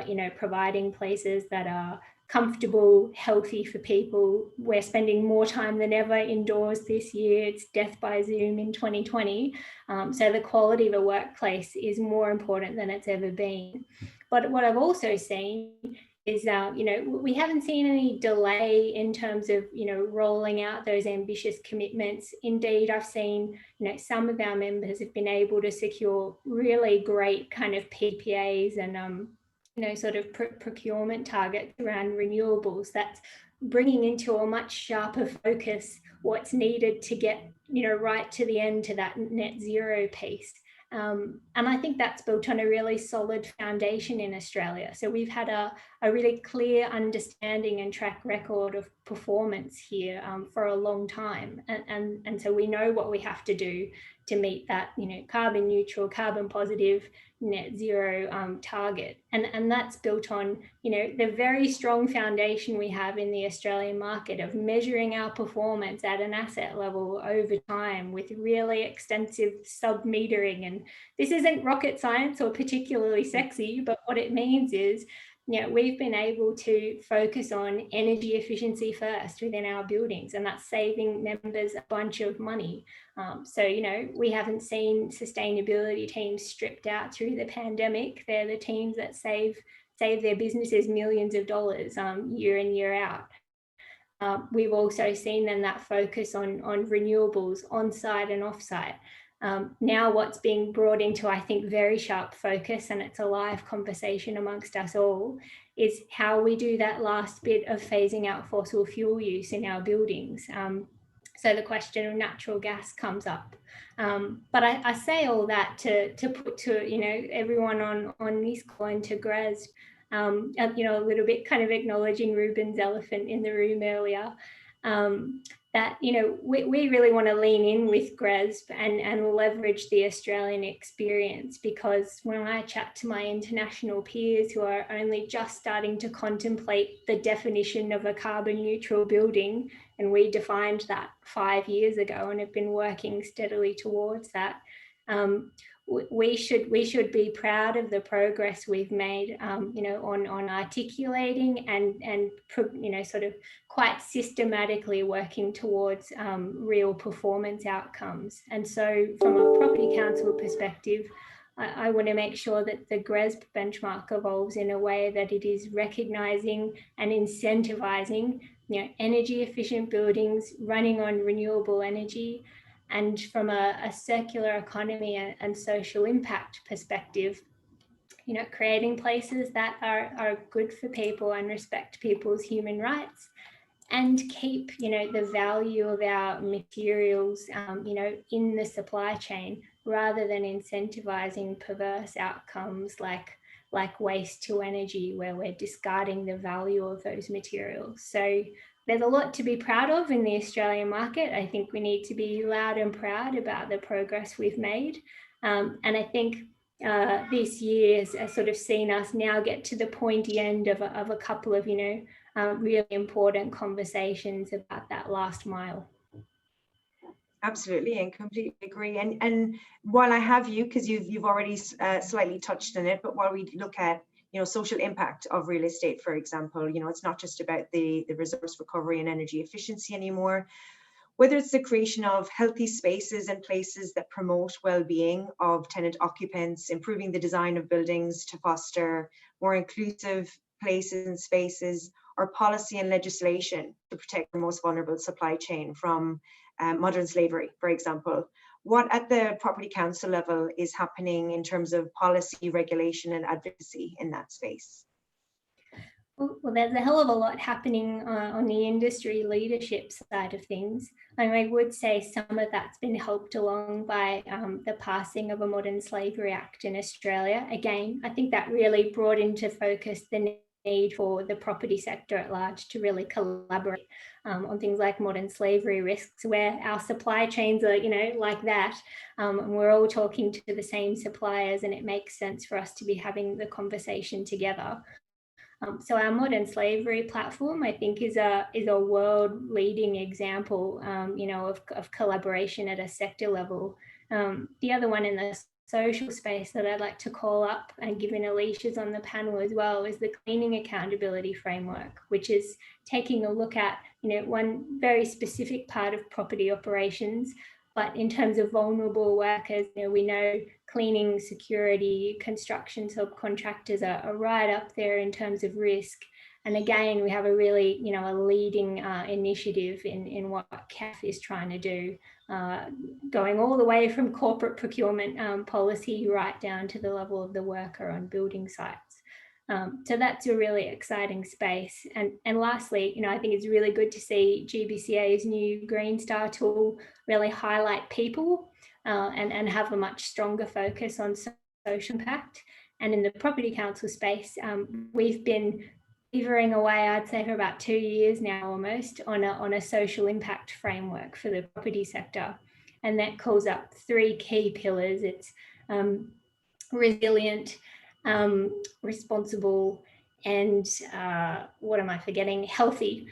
you know, providing places that are comfortable, healthy for people. We're spending more time than ever indoors this year. It's death by Zoom in 2020. So the quality of a workplace is more important than it's ever been. But what I've also seen is, we haven't seen any delay in terms of, rolling out those ambitious commitments. Indeed, I've seen, some of our members have been able to secure really great kind of PPAs and, sort of procurement targets around renewables. That's bringing into a much sharper focus what's needed to get, right to the end, to that net zero piece. And I think that's built on a really solid foundation in Australia. So we've had a really clear understanding and track record of performance here for a long time. And so we know what we have to do to meet that, carbon neutral, carbon positive, net zero target. And that's built on, the very strong foundation we have in the Australian market of measuring our performance at an asset level over time with really extensive sub-metering. And this isn't rocket science or particularly sexy, but what it means is, we've been able to focus on energy efficiency first within our buildings, and that's saving members a bunch of money. So, we haven't seen sustainability teams stripped out through the pandemic. They're the teams that save their businesses millions of dollars year in, year out. We've also seen then that focus on renewables on-site and off-site. Now what's being brought into, I think, very sharp focus, and it's a live conversation amongst us all, is how we do that last bit of phasing out fossil fuel use in our buildings. So the question of natural gas comes up. But I say all that to put to, everyone on this call and to GRESB, a little bit kind of acknowledging Ruben's elephant in the room earlier, that, we really want to lean in with GRESB and leverage the Australian experience, because when I chat to my international peers who are only just starting to contemplate the definition of a carbon neutral building, and we defined that 5 years ago and have been working steadily towards that, we should be proud of the progress we've made, on articulating and sort of quite systematically working towards real performance outcomes. And so from a property council perspective, I want to make sure that the GRESB benchmark evolves in a way that it is recognising and incentivising, energy efficient buildings running on renewable energy. And from a circular economy and social impact perspective, creating places that are good for people and respect people's human rights, and keep, the value of our materials, in the supply chain, rather than incentivizing perverse outcomes like waste to energy, where we're discarding the value of those materials. So there's a lot to be proud of in the Australian market. I think we need to be loud and proud about the progress we've made. And I think this year has sort of seen us now get to the pointy end of a couple of, really important conversations about that last mile. Absolutely, and completely agree. And while I have you, because you've already slightly touched on it, but while we look at social impact of real estate, for example, it's not just about the resource recovery and energy efficiency anymore. Whether it's the creation of healthy spaces and places that promote well-being of tenant occupants, improving the design of buildings to foster more inclusive places and spaces, or policy and legislation to protect the most vulnerable supply chain from modern slavery, for example. What at the property council level is happening in terms of policy, regulation and advocacy in that space? Well, there's a hell of a lot happening on the industry leadership side of things. And I would say some of that's been helped along by the passing of a Modern Slavery Act in Australia. Again, I think that really brought into focus the need for the property sector at large to really collaborate on things like modern slavery risks, where our supply chains are, like that. And we're all talking to the same suppliers, and it makes sense for us to be having the conversation together. So our modern slavery platform, I think, is a world-leading example, of collaboration at a sector level. The other one in the social space that I'd like to call up, and given Alicia's on the panel as well, is the cleaning accountability framework, which is taking a look at, one very specific part of property operations. But in terms of vulnerable workers, we know cleaning, security, construction subcontractors are right up there in terms of risk. And again, we have a really, a leading initiative in what CAF is trying to do, going all the way from corporate procurement policy right down to the level of the worker on building sites. So that's a really exciting space. And lastly, I think it's really good to see GBCA's new Green Star tool really highlight people and have a much stronger focus on social impact. And in the property council space, we've been beavering away, I'd say, for about 2 years now almost, on a social impact framework for the property sector. And that calls up 3 key pillars. It's resilient, responsible, and what am I forgetting? Healthy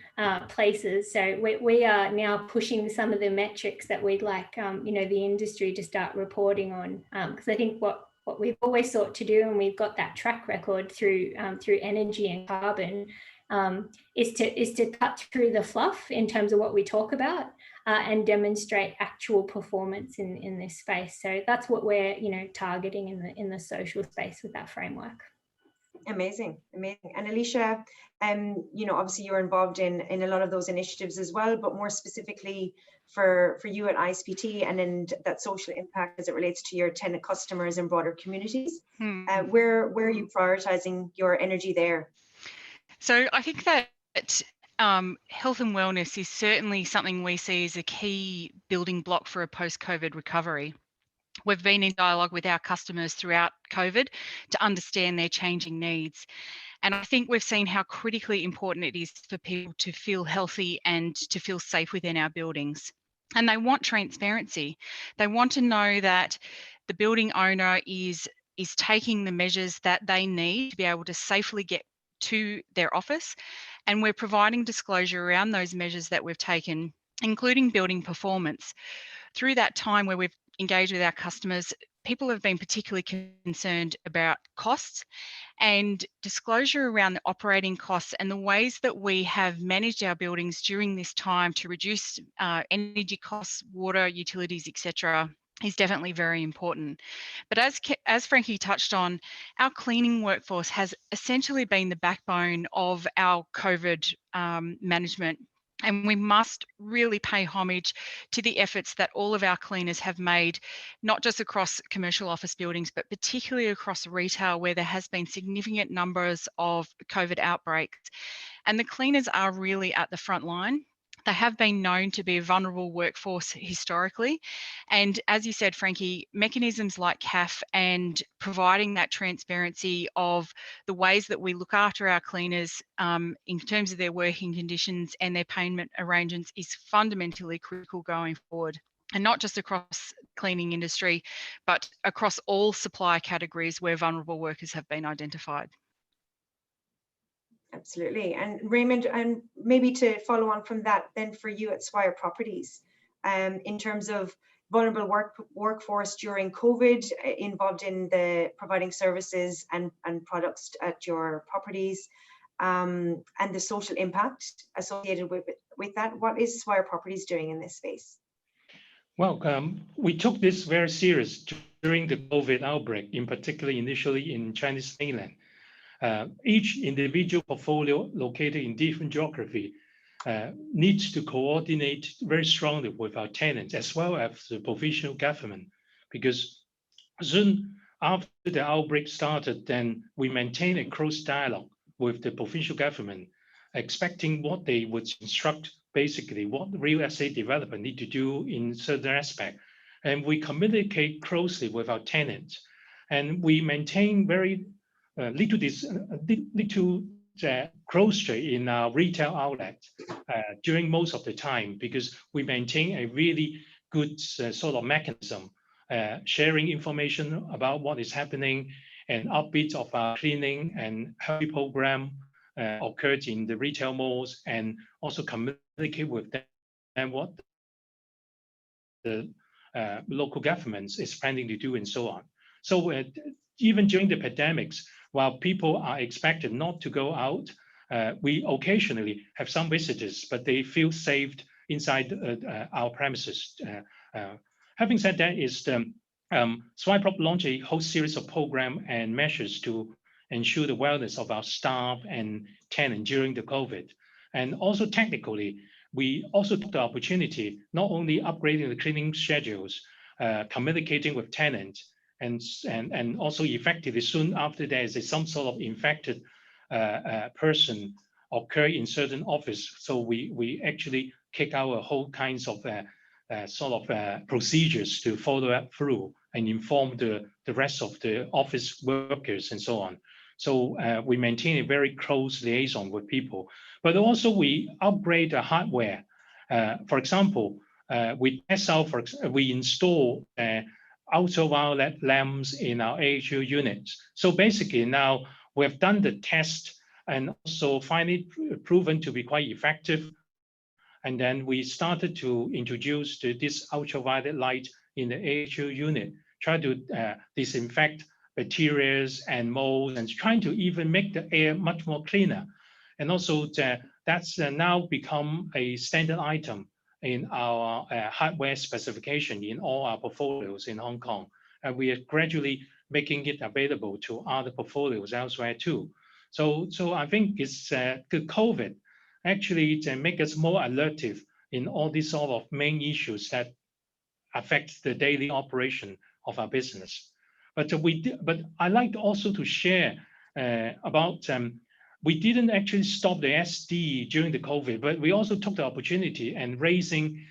places. So we are now pushing some of the metrics that we'd like, the industry to start reporting on. Because I think what we've always sought to do, and we've got that track record through energy and carbon, is to cut through the fluff in terms of what we talk about and demonstrate actual performance in this space. So that's what we're targeting in the social space with that framework. Amazing. And Alicia, obviously you're involved in a lot of those initiatives as well, but more specifically for you at ISPT and in that social impact as it relates to your tenant customers and broader communities. Where are you prioritizing your energy there? So I think that health and wellness is certainly something we see as a key building block for a post-COVID recovery. We've been in dialogue with our customers throughout COVID to understand their changing needs. And I think we've seen how critically important it is for people to feel healthy and to feel safe within our buildings. And they want transparency. They want to know that the building owner is taking the measures that they need to be able to safely get to their office. And we're providing disclosure around those measures that we've taken, including building performance. Through that time where we've engaged with our customers, people have been particularly concerned about costs and disclosure around the operating costs and the ways that we have managed our buildings during this time to reduce energy costs, water, utilities, etc. is definitely very important. But as Frankie touched on, our cleaning workforce has essentially been the backbone of our COVID management. And we must really pay homage to the efforts that all of our cleaners have made, not just across commercial office buildings, but particularly across retail, where there has been significant numbers of COVID outbreaks. And the cleaners are really at the front line. They have been known to be a vulnerable workforce historically. And as you said, Frankie, mechanisms like CAF and providing that transparency of the ways that we look after our cleaners in terms of their working conditions and their payment arrangements is fundamentally critical going forward. And not just across the cleaning industry, but across all supply categories where vulnerable workers have been identified. Absolutely. And Raymond, and maybe to follow on from that, then for you at Swire Properties, in terms of vulnerable workforce during COVID, involved in the providing services and products at your properties, and the social impact associated with that, what is Swire Properties doing in this space? Well, we took this very serious during the COVID outbreak, in particular initially in Chinese mainland. Each individual portfolio located in different geography needs to coordinate very strongly with our tenants as well as the provincial government, because soon after the outbreak started, then we maintain a close dialogue with the provincial government, expecting what they would instruct, basically what the real estate developer need to do in certain aspect. And we communicate closely with our tenants, and we maintain very little closure in our retail outlet during most of the time, because we maintain a really good sort of mechanism, sharing information about what is happening, and updates of our cleaning and healthy program occurred in the retail malls, and also communicate with them what the local governments is planning to do and so on. So even during the pandemics, while people are expected not to go out, we occasionally have some visitors, but they feel safe inside our premises. Having said that, Swipe Up launched a whole series of programs and measures to ensure the wellness of our staff and tenants during the COVID. And also technically, we also took the opportunity not only upgrading the cleaning schedules, communicating with tenants, and also effectively soon after there is some sort of infected person occur in certain office. So we actually kick out a whole kinds of procedures to follow up through and inform the rest of the office workers and so on. So we maintain a very close liaison with people, but also we upgrade the hardware. For example, we test out, we install ultraviolet lamps in our AHU units. So basically now we have done the test and also find it proven to be quite effective. And then we started to introduce this ultraviolet light in the AHU unit, try to disinfect bacteria and molds, and trying to even make the air much more cleaner. And also that's now become a standard item in our hardware specification in all our portfolios in Hong Kong. And we are gradually making it available to other portfolios elsewhere too. So I think it's the COVID actually make us more alertive in all these sort of main issues that affect the daily operation of our business. But I like also to share about we didn't actually stop the SD during the COVID, but we also took the opportunity and raising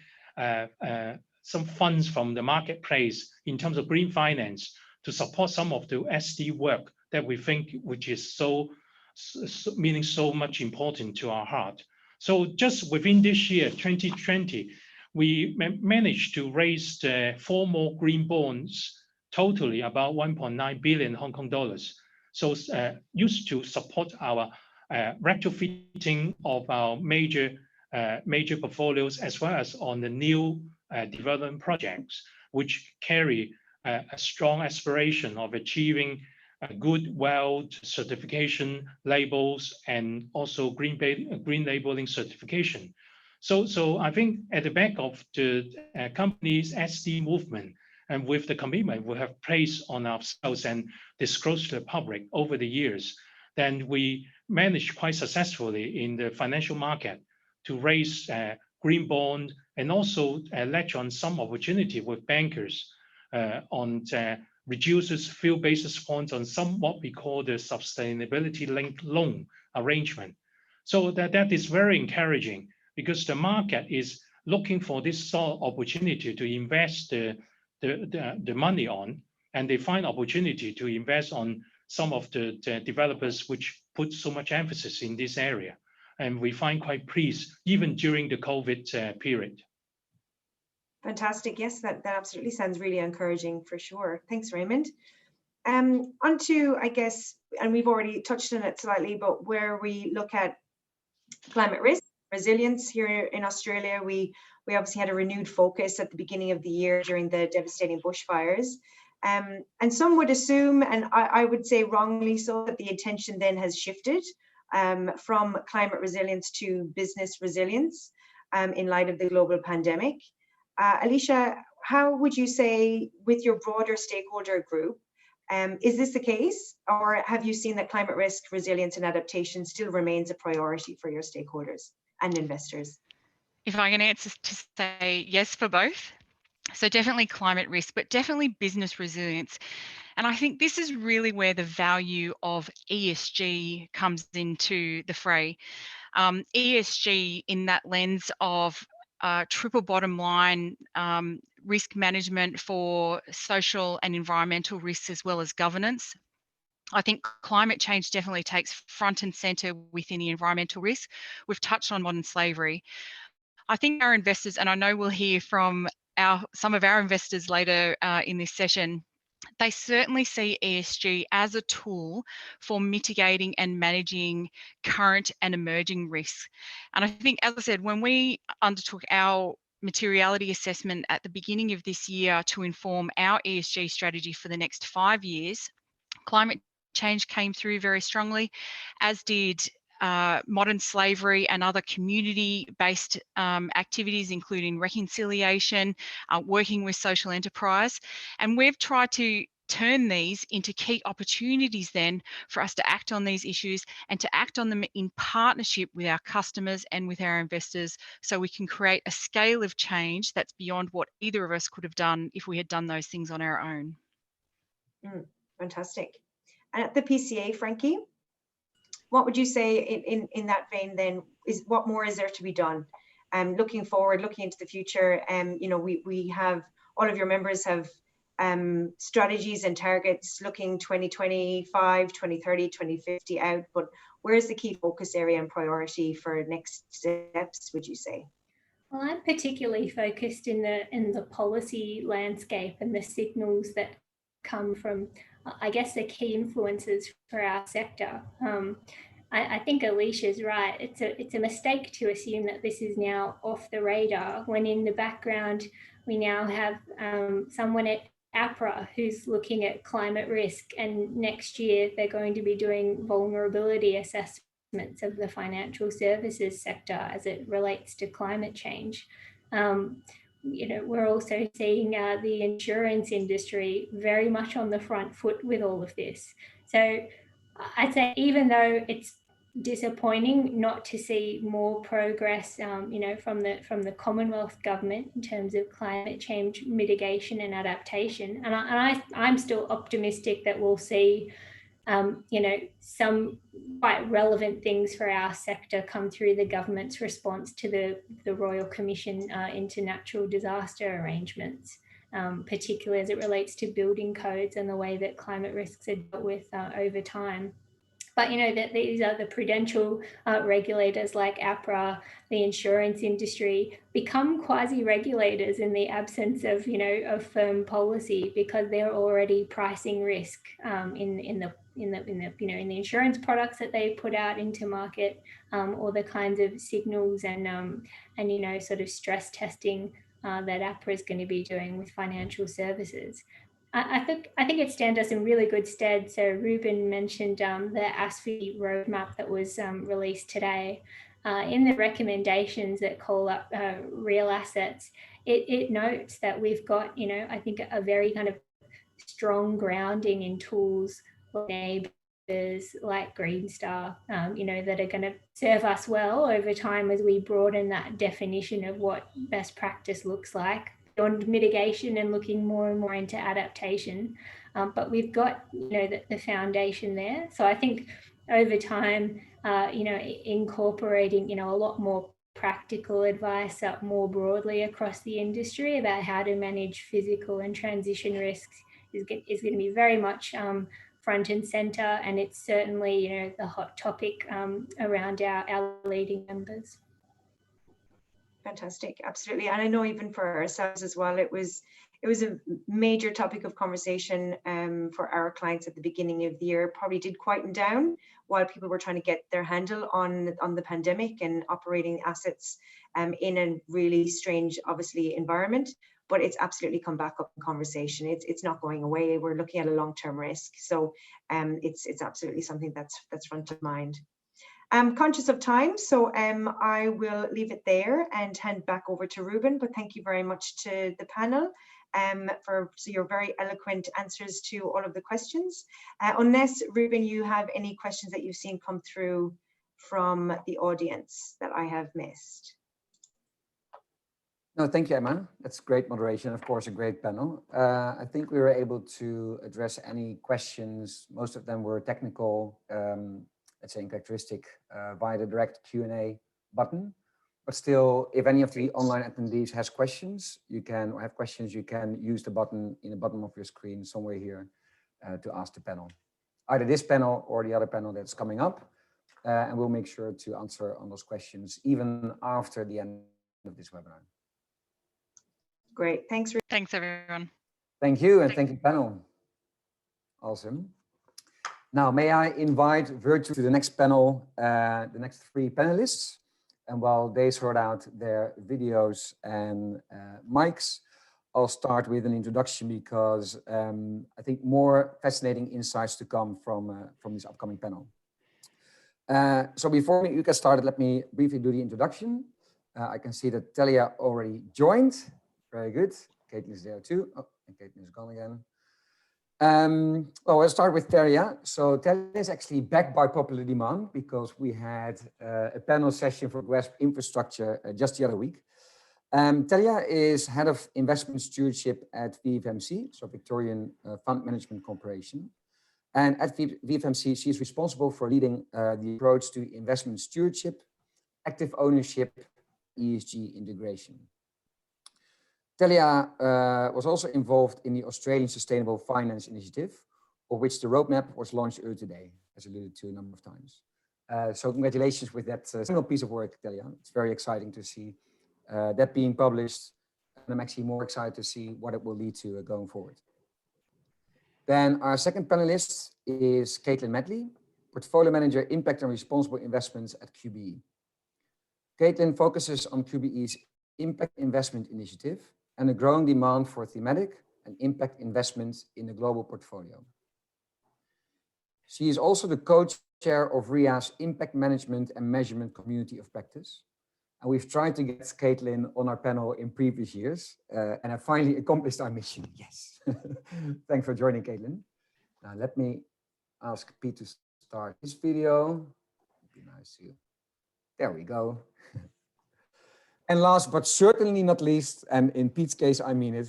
some funds from the marketplace in terms of green finance to support some of the SD work that we think which is meaning so much important to our heart. So just within this year, 2020, we managed to raise 4 more green bonds, totally about 1.9 billion Hong Kong dollars. So used to support our retrofitting of our major portfolios, as well as on the new development projects, which carry a strong aspiration of achieving good WELL certification labels and also green labeling certification. So I think at the back of the company's SD movement, and with the commitment we have placed on ourselves and disclosed to the public over the years, then we managed quite successfully in the financial market to raise green bond and also latch on some opportunity with bankers on reduces few basis points on some what we call the sustainability linked loan arrangement. So that is very encouraging because the market is looking for this sort of opportunity to invest the money on, and they find opportunity to invest on some of the developers which put so much emphasis in this area. And we find quite pleased even during the COVID period. Fantastic. Yes, that absolutely sounds really encouraging for sure. Thanks, Raymond. On to, I guess, and we've already touched on it slightly, but where we look at climate risk, resilience here in Australia, we obviously had a renewed focus at the beginning of the year during the devastating bushfires. And some would assume, and I would say wrongly so, that the attention then has shifted from climate resilience to business resilience in light of the global pandemic. Alicia, how would you say with your broader stakeholder group, is this the case, or have you seen that climate risk, resilience and adaptation still remains a priority for your stakeholders and investors? If I can answer to say yes for both. So definitely climate risk, but definitely business resilience. And I think this is really where the value of ESG comes into the fray. ESG in that lens of triple bottom line risk management for social and environmental risks as well as governance. I think climate change definitely takes front and center within the environmental risk. We've touched on modern slavery. I think our investors, and I know we'll hear from some of our investors later in this session, they certainly see ESG as a tool for mitigating and managing current and emerging risks. And I think, as I said, when we undertook our materiality assessment at the beginning of this year to inform our ESG strategy for the next 5 years, climate change came through very strongly, as did modern slavery and other community-based activities, including reconciliation, working with social enterprise. And we've tried to turn these into key opportunities then for us to act on these issues and to act on them in partnership with our customers and with our investors, so we can create a scale of change that's beyond what either of us could have done if we had done those things on our own. Fantastic. And at the PCA, Frankie, what would you say in that vein then, is what more is there to be done? Looking forward, looking into the future, you know, we have, all of your members have strategies and targets looking 2025, 2030, 2050 out, but where's the key focus area and priority for next steps, would you say? Well, I'm particularly focused in the policy landscape and the signals that come from, I guess, the key influences for our sector. I think Alicia's right. It's a mistake to assume that this is now off the radar, when in the background we now have someone at APRA who's looking at climate risk, and next year they're going to be doing vulnerability assessments of the financial services sector as it relates to climate change. You know, we're also seeing the insurance industry very much on the front foot with all of this. So I'd say, even though it's disappointing not to see more progress, you know, from the Commonwealth government in terms of climate change mitigation and adaptation, and I'm still optimistic that we'll see, you know, some quite relevant things for our sector come through the government's response to the Royal Commission into natural disaster arrangements, particularly as it relates to building codes and the way that climate risks are dealt with over time. But, you know, that these are the prudential regulators like APRA, the insurance industry, become quasi-regulators in the absence of, you know, of firm policy, because they're already pricing risk in the insurance products that they put out into market, or the kinds of signals and you know, sort of stress testing that APRA is going to be doing with financial services. I think it stands us in really good stead. So Ruben mentioned the ASFI roadmap that was released today. In the recommendations that call up real assets, it notes that we've got, you know, I think a very kind of strong grounding in tools like neighbours, like Green Star, you know, that are going to serve us well over time as we broaden that definition of what best practice looks like, beyond mitigation and looking more and more into adaptation. But we've got, you know, the foundation there. So I think over time, you know, incorporating, you know, a lot more practical advice up more broadly across the industry about how to manage physical and transition risks is going to be very much front and centre, and it's certainly, you know, the hot topic around our leading members. Fantastic, absolutely. And I know even for ourselves as well, it was a major topic of conversation for our clients at the beginning of the year. Probably did quieten down while people were trying to get their handle on the pandemic and operating assets in a really strange, obviously, environment. But it's absolutely come back up in conversation. It's not going away. We're looking at a long-term risk, so it's absolutely something that's front of mind. I'm conscious of time, so I will leave it there and hand back over to Ruben. But thank you very much to the panel for your very eloquent answers to all of the questions. Unless, Ruben, you have any questions that you've seen come through from the audience that I have missed. No, thank you, Emma. That's great moderation. Of course, a great panel. I think we were able to address any questions. Most of them were technical, let's say, characteristic via the direct Q&A button. But still, if any of the online attendees has questions, you can use the button in the bottom of your screen somewhere here to ask the panel. Either this panel or the other panel that's coming up. And we'll make sure to answer on those questions even after the end of this webinar. Great, thanks. Thanks, everyone. Thank you, and thank you, panel. Awesome. Now, may I invite virtually to the next panel, the next three panelists. And while they sort out their videos and mics, I'll start with an introduction because I think more fascinating insights to come from this upcoming panel. So before we get started, let me briefly do the introduction. I can see that Talia already joined. Very good. Caitlin is there too. Oh, and Caitlin is gone again. Well, we'll start with Talia. So Talia is actually back by popular demand because we had a panel session for GRESB infrastructure just the other week. Talia is head of investment stewardship at VFMC, so Victorian Fund Management Corporation. And at VFMC, she is responsible for leading the approach to investment stewardship, active ownership, ESG integration. Talia was also involved in the Australian Sustainable Finance Initiative, of which the roadmap was launched earlier today, as alluded to a number of times. So congratulations with that single piece of work, Talia. It's very exciting to see that being published. And I'm actually more excited to see what it will lead to going forward. Then our second panelist is Caitlin Medley, Portfolio Manager, Impact and Responsible Investments at QBE. Caitlin focuses on QBE's Impact Investment Initiative and a growing demand for thematic and impact investments in the global portfolio. She is also the co-chair of RIA's Impact Management and Measurement Community of Practice. And we've tried to get Caitlin on our panel in previous years, and have finally accomplished our mission. Yes. Thanks for joining, Caitlin. Now let me ask Pete to start his video. It'd be nice to. There we go. And last but certainly not least, and in Pete's case, I mean it,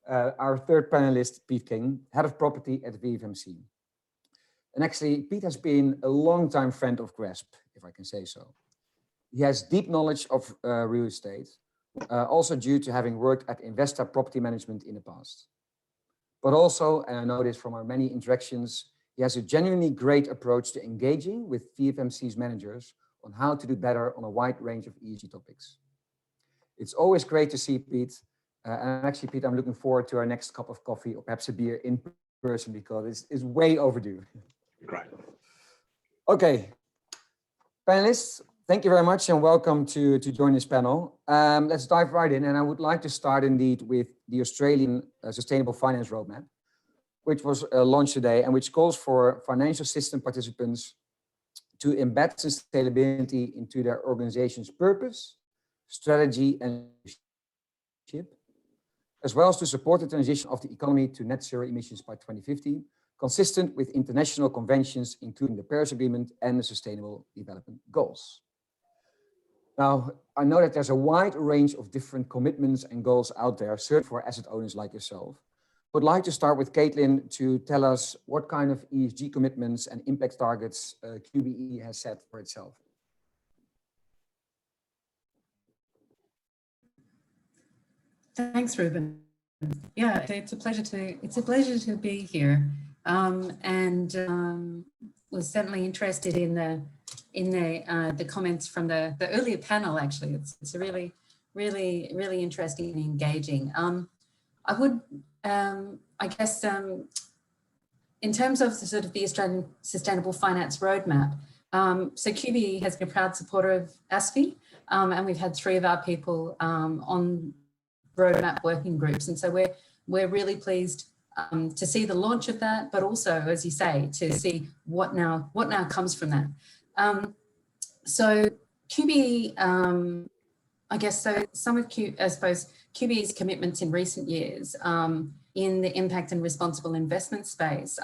our third panelist, Pete King, head of property at VFMC. And actually, Pete has been a long-time friend of GRESB, if I can say so. He has deep knowledge of real estate, also due to having worked at Investa Property Management in the past. But also, and I know this from our many interactions, he has a genuinely great approach to engaging with VFMC's managers on how to do better on a wide range of ESG topics. It's always great to see Pete. And actually, Pete, I'm looking forward to our next cup of coffee or perhaps a beer in person because it's way overdue. Right. Okay, panelists, thank you very much and welcome to join this panel. Let's dive right in. And I would like to start indeed with the Australian Sustainable Finance Roadmap, which was launched today and which calls for financial system participants to embed sustainability into their organization's purpose, strategy and leadership, as well as to support the transition of the economy to net zero emissions by 2050, consistent with international conventions, including the Paris Agreement and the Sustainable Development Goals. Now, I know that there's a wide range of different commitments and goals out there, certainly for asset owners like yourself. Would like to start with Caitlin to tell us what kind of ESG commitments and impact targets QBE has set for itself. Thanks, Ruben. Yeah, it's a pleasure to be here, and was certainly interested in the comments from the earlier panel. Actually, it's a really interesting and engaging. I would, I guess, in terms of the sort of the Australian Sustainable Finance Roadmap. So QBE has been a proud supporter of ASFI, and we've had 3 of our people on roadmap working groups, and so we're really pleased to see the launch of that, but also, as you say, to see what now comes from that. So QBE, I guess, so some of QBE's commitments in recent years in the impact and responsible investment space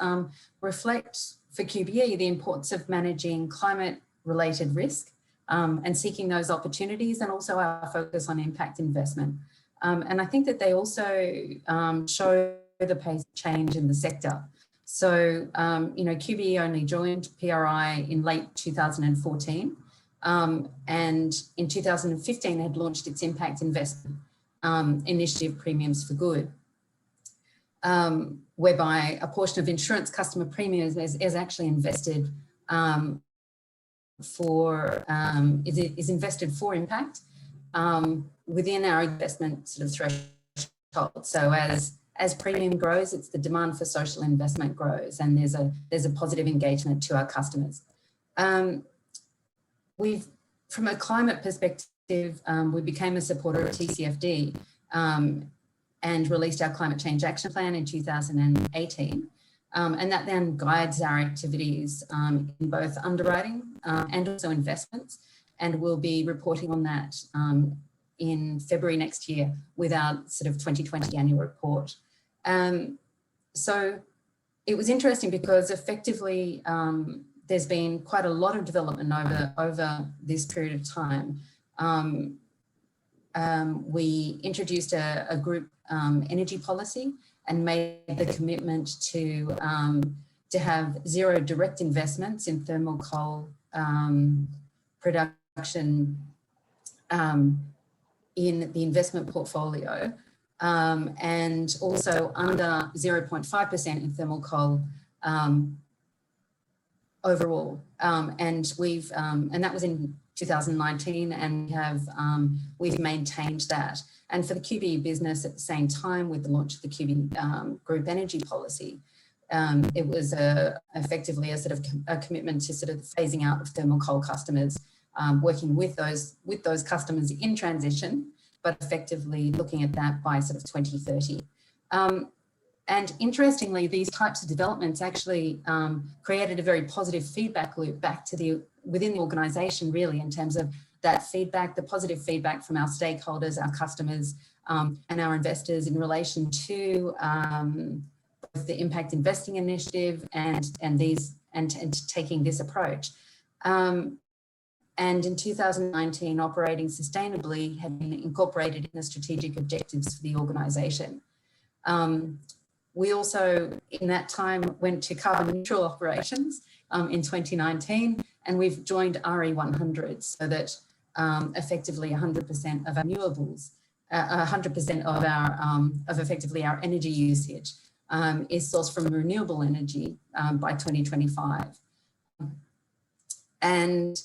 reflect for QBE the importance of managing climate-related risk and seeking those opportunities, and also our focus on impact investment. And I think that they also show the pace of change in the sector. So, you know, QBE only joined PRI in late 2014, and in 2015 had launched its impact investment initiative, Premiums for Good, whereby a portion of insurance customer premiums is actually invested is invested for impact within our investment sort of threshold. So as premium grows, it's the demand for social investment grows, and there's a positive engagement to our customers. We've from a climate perspective, we became a supporter of TCFD and released our Climate Change Action Plan in 2018. And that then guides our activities in both underwriting and also investments. And we'll be reporting on that in February next year with our sort of 2020 annual report. So it was interesting because effectively there's been quite a lot of development over this period of time. We introduced a group energy policy and made the commitment to have zero direct investments in thermal coal production in the investment portfolio, and also under 0.5% in thermal coal overall. And that was in 2019, and we've maintained that. And for the QBE business at the same time with the launch of the QBE group energy policy, it was effectively a sort of a commitment to sort of phasing out of thermal coal customers, working with those customers in transition, but effectively looking at that by sort of 2030. And interestingly, these types of developments actually created a very positive feedback loop back to within the organisation, really, in terms of that feedback, the positive feedback from our stakeholders, our customers, and our investors in relation to both the impact investing initiative and taking this approach. And in 2019, operating sustainably had been incorporated in the strategic objectives for the organisation. We also, in that time, went to carbon neutral operations in 2019, and we've joined RE100 so that effectively 100% of our renewables, 100% of our effectively our energy usage is sourced from renewable energy by 2025. And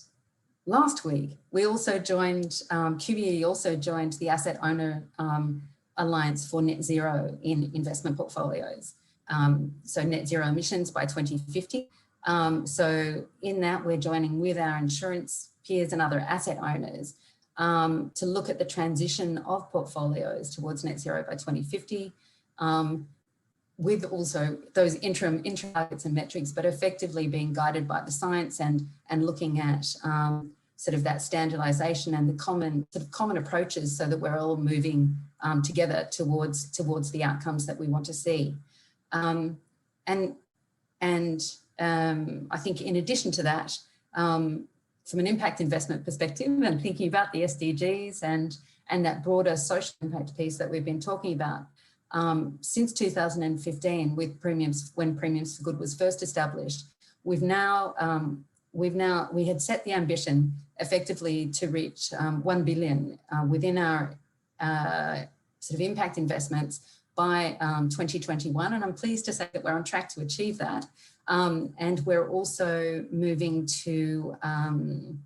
last week, we also joined, QBE also joined the Asset Owner Alliance for Net Zero in investment portfolios. So net zero emissions by 2050. So in that, we're joining with our insurance peers and other asset owners to look at the transition of portfolios towards net zero by 2050, with also those interim targets and metrics, but effectively being guided by the science and looking at sort of that standardization and the common approaches so that we're all moving together towards the outcomes that we want to see. And I think in addition to that, from an impact investment perspective and thinking about the SDGs and that broader social impact piece that we've been talking about, since 2015, when Premiums for Good was first established, we had set the ambition effectively to reach 1 billion within our sort of impact investments by 2021. And I'm pleased to say that we're on track to achieve that. And we're also moving to an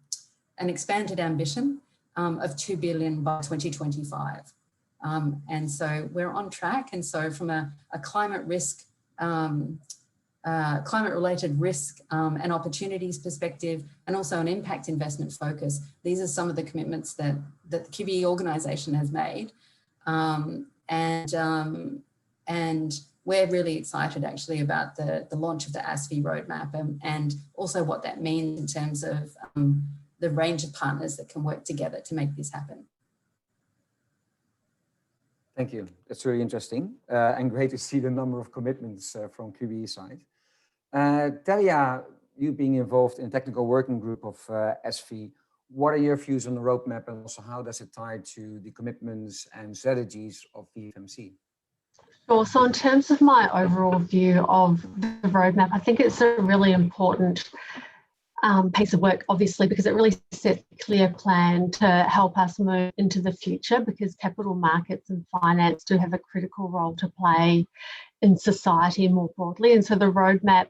expanded ambition of 2 billion by 2025. And so we're on track. And so from a climate risk, climate-related risk and opportunities perspective, and also an impact investment focus, these are some of the commitments that the QBE organisation has made. And we're really excited actually about the launch of the ASFI roadmap and also what that means in terms of the range of partners that can work together to make this happen. Thank you. That's really interesting and great to see the number of commitments from QBE side. Talia, you being involved in the technical working group of ASFI, what are your views on the roadmap and also how does it tie to the commitments and strategies of VFMC? Sure. So in terms of my overall view of the roadmap, I think it's a really important piece of work, obviously, because it really sets a clear plan to help us move into the future, because capital markets and finance do have a critical role to play in society more broadly. And so the roadmap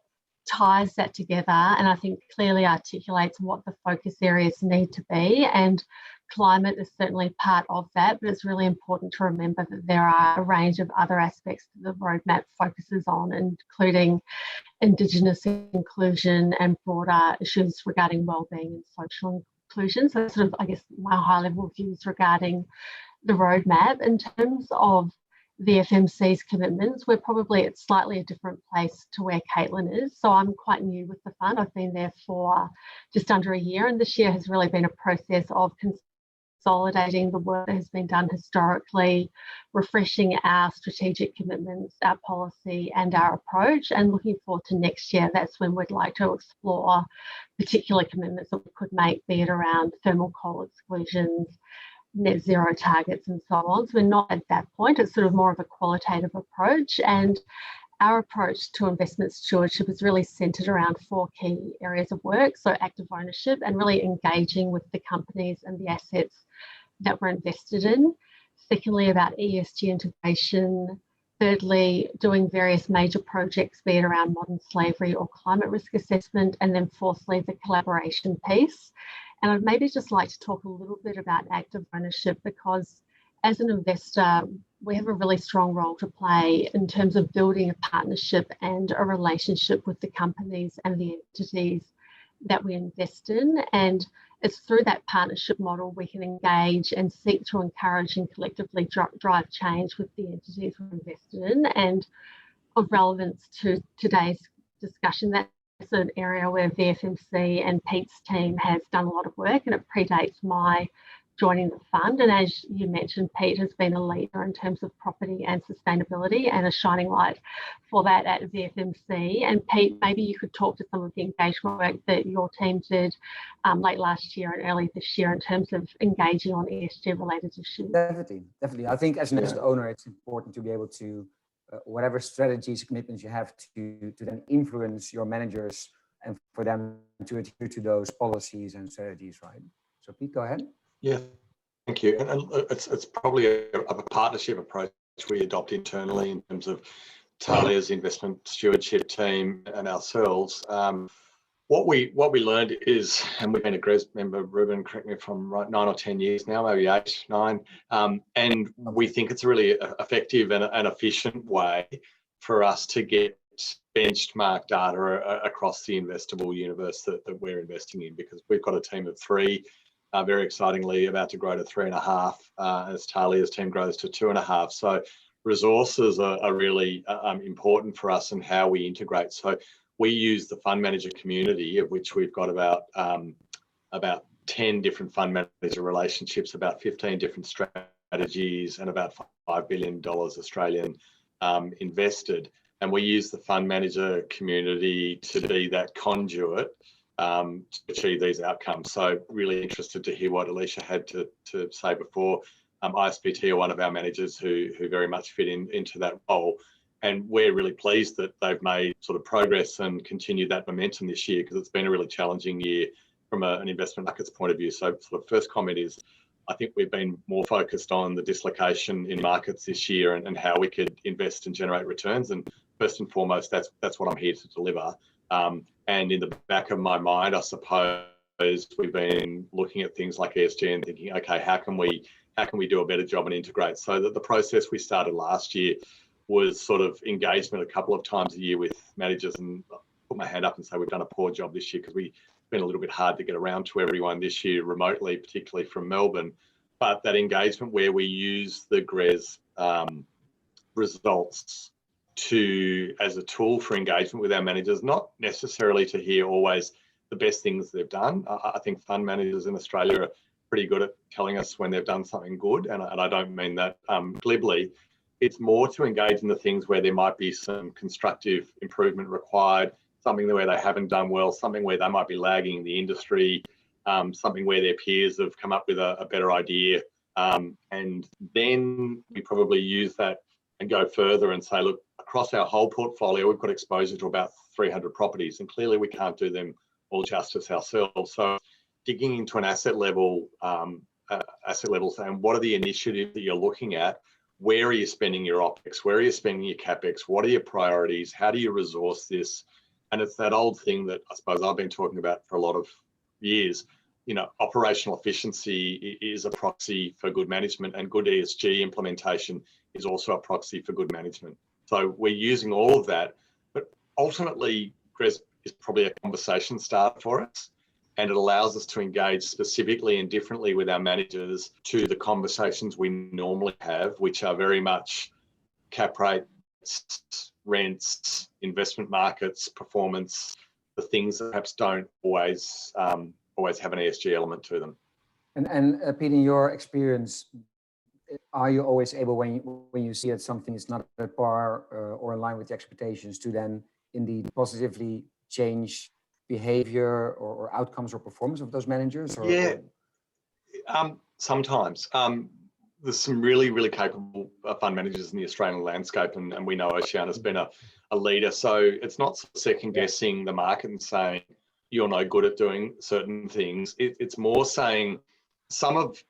ties that together and I think clearly articulates what the focus areas need to be, and climate is certainly part of that, but it's really important to remember that there are a range of other aspects that the roadmap focuses on, including Indigenous inclusion and broader issues regarding wellbeing and social conclusion. So sort of, I guess, my high level views regarding the roadmap. In terms of the FMC's commitments, we're probably at slightly a different place to where Caitlin is. So I'm quite new with the fund. I've been there for just under a year, and this year has really been a process of consolidating the work that has been done historically, refreshing our strategic commitments, our policy and our approach, and looking forward to next year. That's when we'd like to explore particular commitments that we could make, be it around thermal coal exclusions, net zero targets and so on. So we're not at that point. It's sort of more of a qualitative approach, and our approach to investment stewardship is really centred around 4 key areas of work. So active ownership and really engaging with the companies and the assets that we're invested in. Secondly, about ESG integration. Thirdly, doing various major projects, be it around modern slavery or climate risk assessment. And then fourthly, the collaboration piece. And I'd maybe just like to talk a little bit about active ownership, because as an investor, we have a really strong role to play in terms of building a partnership and a relationship with the companies and the entities that we invest in. And it's through that partnership model we can engage and seek to encourage and collectively drive change with the entities we're invested in. And of relevance to today's discussion, that's an area where VFMC and Pete's team has done a lot of work, and it predates my joining the fund. And as you mentioned, Pete has been a leader in terms of property and sustainability and a shining light for that at VFMC. And Pete, maybe you could talk to some of the engagement work that your team did late last year and early this year in terms of engaging on ESG related issues. Definitely. I think as an asset owner, it's important to be able to whatever strategies, commitments you have to then influence your managers and for them to adhere to those policies and strategies, right? So Pete, go ahead. Yeah, thank you. And it's probably a partnership approach we adopt internally in terms of Talia's investment stewardship team and ourselves. What we learned is, and we've been a GRESB member, Ruben, correct me if I'm right, 9 or 10 years now, maybe 8, 9, and we think it's a really effective and efficient way for us to get benchmark data across the investable universe that we're investing in, because we've got a team of 3, very excitingly about to grow to 3.5 as Talia's team grows to 2.5. So resources are really important for us and how we integrate. So we use the fund manager community, of which we've got about 10 different fund manager relationships, about 15 different strategies, and about $5 billion Australian invested. And we use the fund manager community to be that conduit to achieve these outcomes. So really interested to hear what Alicia had to say before. ISPT are one of our managers who very much fit into that role. And we're really pleased that they've made sort of progress and continued that momentum this year, because it's been a really challenging year from an investment markets point of view. So sort of first comment is, I think we've been more focused on the dislocation in markets this year and how we could invest and generate returns. And first and foremost, that's what I'm here to deliver. And in the back of my mind, I suppose we've been looking at things like ESG and thinking, okay, how can we do a better job and integrate? So that the process we started last year was sort of engagement a couple of times a year with managers, and I'll put my hand up and say we've done a poor job this year because we've been a little bit hard to get around to everyone this year remotely, particularly from Melbourne. But that engagement where we use the GRESB results as a tool for engagement with our managers, not necessarily to hear always the best things they've done. I think fund managers in Australia are pretty good at telling us when they've done something good, and I don't mean that glibly. It's more to engage in the things where there might be some constructive improvement required, something where they haven't done well, something where they might be lagging the industry, something where their peers have come up with a better idea. And then we probably use that and go further and say, look, across our whole portfolio, we've got exposure to about 300 properties, and clearly we can't do them all justice ourselves. So digging into an asset level saying, what are the initiatives that you're looking at? Where are you spending your OPEX? Where are you spending your CAPEX? What are your priorities? How do you resource this? And it's that old thing that I suppose I've been talking about for a lot of years. You know, operational efficiency is a proxy for good management, and good ESG implementation is also a proxy for good management. So we're using all of that, but ultimately GRESB is probably a conversation starter for us. and it allows us to engage specifically and differently with our managers to the conversations we normally have, which are very much cap rates, rents, investment markets, performance, the things that perhaps don't always have an ESG element to them. And Pete, in your experience, are you always able, when you see that something is not at par or in line with the expectations, to then indeed positively change behavior or outcomes or performance of those managers? Or, yeah, sometimes. There's some really, really capable fund managers in the Australian landscape, and we know Oceania's been a leader. So it's not second guessing the market and saying you're no good at doing certain things. It's more saying some of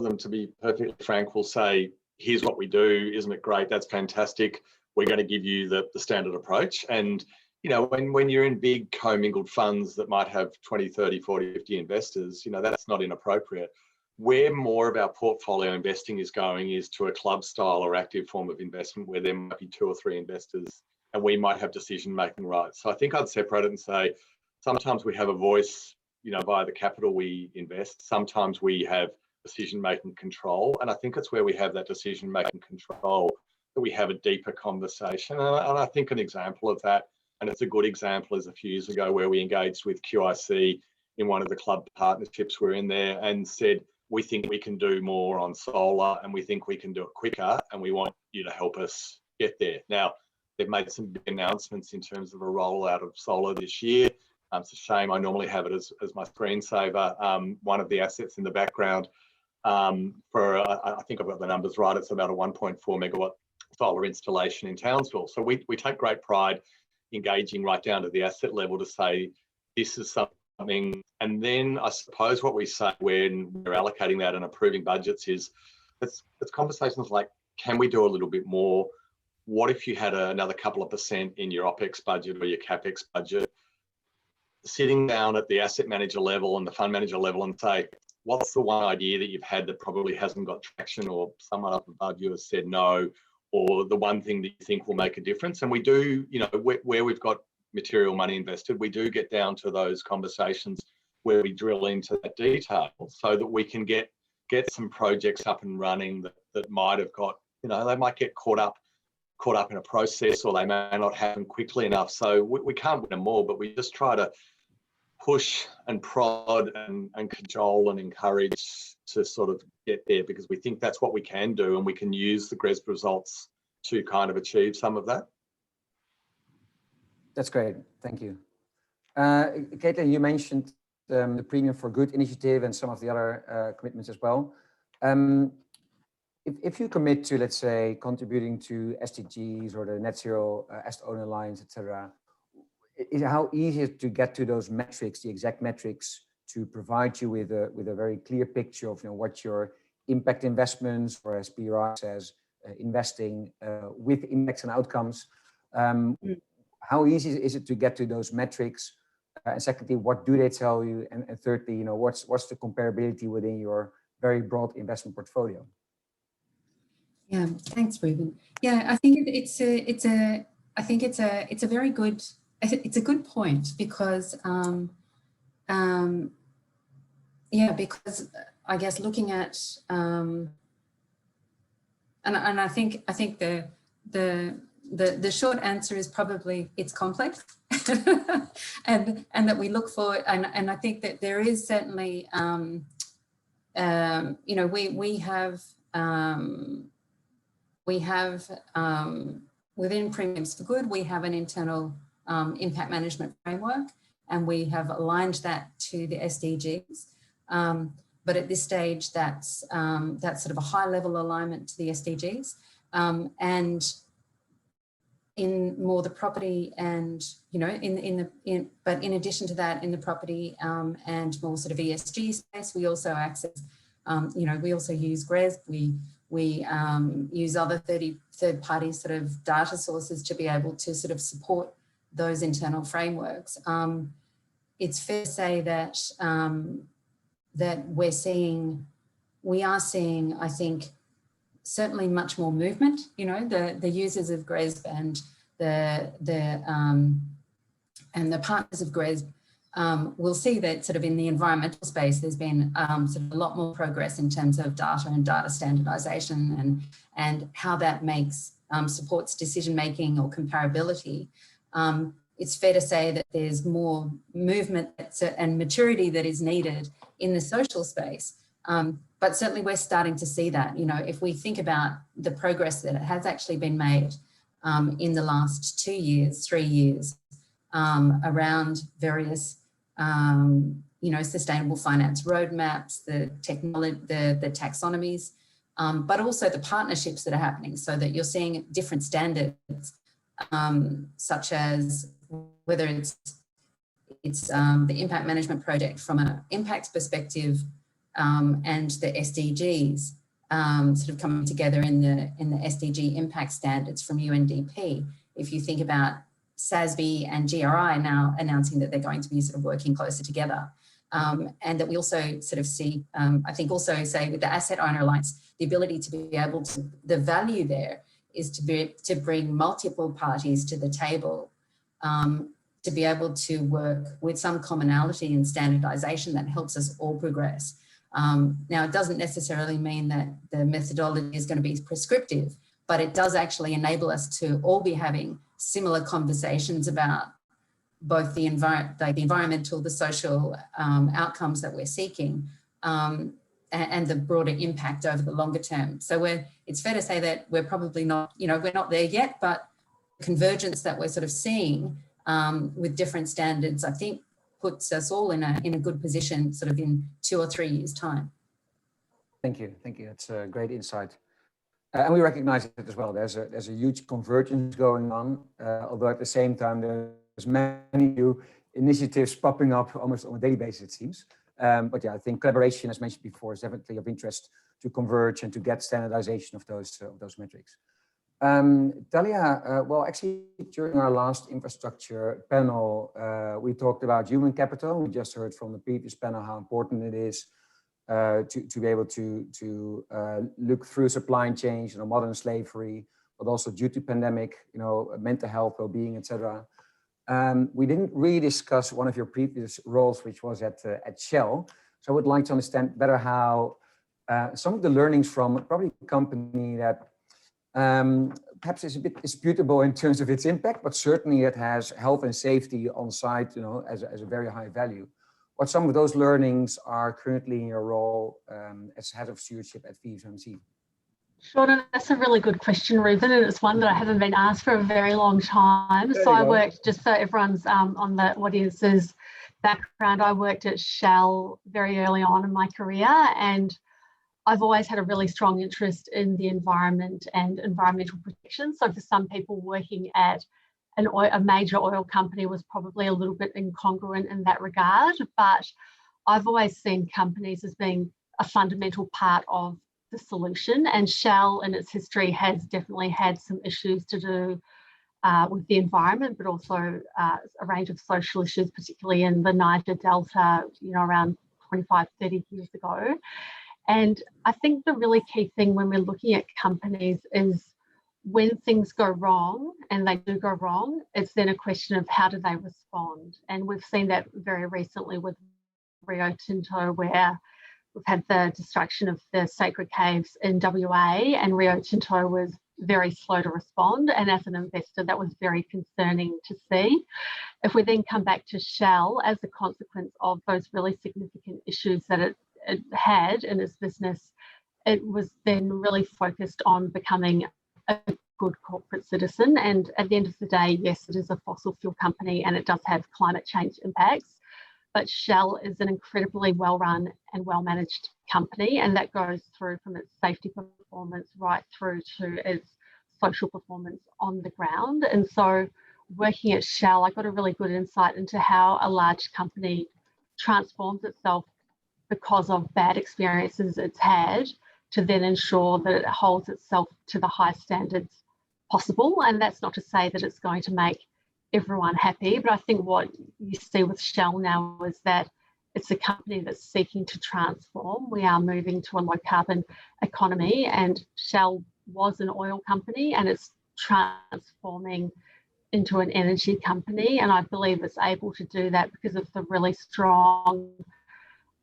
them, to be perfectly frank, will say, here's what we do, isn't it great? That's fantastic. We're going to give you the standard approach. And you know, when you're in big commingled funds that might have 20, 30, 40, 50 investors, you know, that's not inappropriate. Where more of our portfolio investing is going is to a club style or active form of investment where there might be 2 or 3 investors and we might have decision-making rights. So I think I'd separate it and say, sometimes we have a voice, you know, via the capital we invest. Sometimes we have decision-making control. And I think it's where we have that decision-making control that we have a deeper conversation. And I think an example of that, and it's a good example, is a few years ago where we engaged with QIC in one of the club partnerships we're in there and said, we think we can do more on solar and we think we can do it quicker and we want you to help us get there. Now, they've made some big announcements in terms of a rollout of solar this year. It's a shame, I normally have it as my screensaver. One of the assets in the background for, I think I've got the numbers right, it's about a 1.4 megawatt solar installation in Townsville. So we take great pride engaging right down to the asset level to say, this is something. And then I suppose what we say when we're allocating that and approving budgets is, it's conversations like, can we do a little bit more? What if you had another couple of % in your OPEX budget or your CAPEX budget? Sitting down at the asset manager level and the fund manager level and say, what's the one idea that you've had that probably hasn't got traction, or someone up above you has said no, or the one thing that you think will make a difference? And we do, you know, where we've got material money invested, we do get down to those conversations where we drill into that detail so that we can get some projects up and running that might have got, you know, they might get caught up in a process, or they may not happen quickly enough. So we can't win them all, but we just try to push and prod and cajole and encourage to sort of get there, because we think that's what we can do, and we can use the GRESB results to kind of achieve some of that. That's great, thank you. Caitlin, you mentioned the Premium for Good initiative and some of the other commitments as well. If you commit to, let's say, contributing to SDGs or the Net Zero Asset Owner Alliance, etc., how easy is it to get to those metrics, the exact metrics, to provide you with a very clear picture of, you know, what your impact investments, or as PRI says, investing with impacts and outcomes. How easy is it to get to those metrics? And secondly, what do they tell you? And thirdly, you know, what's the comparability within your very broad investment portfolio? Yeah, thanks, Ruben. Yeah, I think it's a very good, it's a good point, because because I guess looking at and I think the short answer is probably it's complex, and that we look for, and I think that there is certainly you know, we have within Premiums for Good, we have an internal impact management framework, and we have aligned that to the SDGs. But at this stage, that's sort of a high level alignment to the SDGs. And in more the property and, you know, but in addition to that, in the property and more sort of ESG space, we also access, you know, we also use GRESB. We use other third-party sort of data sources to be able to sort of support those internal frameworks. It's fair to say that that we are seeing, I think, certainly much more movement. You know, the users of GRESB and the partners of GRESB we'll see that sort of in the environmental space, there's been sort of a lot more progress in terms of data and data standardization and how that makes supports decision-making or comparability. It's fair to say that there's more movement and maturity that is needed in the social space. But certainly we're starting to see that, you know, if we think about the progress that has actually been made in the last 2 years, 3 years, around various, you know, sustainable finance roadmaps, the technology, the taxonomies, but also the partnerships that are happening, so that you're seeing different standards, such as whether it's the impact management project from an impact perspective, and the SDGs sort of coming together in the SDG impact standards from UNDP. If you think about SASB and GRI now announcing that they're going to be sort of working closer together, and that we also sort of see, I think also say with the Asset Owner Alliance, the ability to be able to, the value there is to bring multiple parties to the table, to be able to work with some commonality and standardization that helps us all progress. Now, it doesn't necessarily mean that the methodology is going to be prescriptive, but it does actually enable us to all be having similar conversations about both the environmental, the social outcomes that we're seeking, and the broader impact over the longer term. So it's fair to say that we're probably not, you know, we're not there yet, but convergence that we're sort of seeing with different standards, I think, puts us all in a good position sort of in 2 or 3 years' time. Thank you. Thank you. That's a great insight. And we recognize it as well. There's a huge convergence going on, although at the same time, there's many new initiatives popping up almost on a daily basis, it seems. But yeah, I think collaboration, as mentioned before, is definitely of interest to converge and to get standardization of those metrics. Talia, well, actually, during our last infrastructure panel, we talked about human capital. We just heard from the previous panel how important it is to be able to look through supply chains, you know, modern slavery, but also due to pandemic, you know, mental health, well-being, etc. We didn't really discuss one of your previous roles, which was at Shell. So I would like to understand better how some of the learnings from probably a company that perhaps is a bit disputable in terms of its impact, but certainly it has health and safety on site, you know, as a very high value. What some of those learnings are currently in your role as head of stewardship at VFMC? Sure, that's a really good question, Ruben, and it's one that I haven't been asked for a very long time. So I worked, just so everyone's on the audience's background, I worked at Shell very early on in my career, and I've always had a really strong interest in the environment and environmental protection. So for some people, working at a major oil company was probably a little bit incongruent in that regard, but I've always seen companies as being a fundamental part of the solution, and Shell in its history has definitely had some issues to do with the environment, but also a range of social issues, particularly in the Niger Delta, you know, around 25, 30 years ago. And I think the really key thing when we're looking at companies is when things go wrong, and they do go wrong, it's then a question of how do they respond. And we've seen that very recently with Rio Tinto, where we've had the destruction of the sacred caves in WA, and Rio Tinto was very slow to respond. And as an investor, that was very concerning to see. If we then come back to Shell, as a consequence of those really significant issues that it had in its business, it was then really focused on becoming a good corporate citizen. And at the end of the day, yes, it is a fossil fuel company and it does have climate change impacts, but Shell is an incredibly well-run and well-managed company, and that goes through from its safety performance right through to its social performance on the ground. And so working at Shell, I got a really good insight into how a large company transforms itself because of bad experiences it's had, to then ensure that it holds itself to the high standards possible. And that's not to say that it's going to make everyone happy, but I think what you see with Shell now is that it's a company that's seeking to transform. We are moving to a low carbon economy, and Shell was an oil company and it's transforming into an energy company, and I believe it's able to do that because of the really strong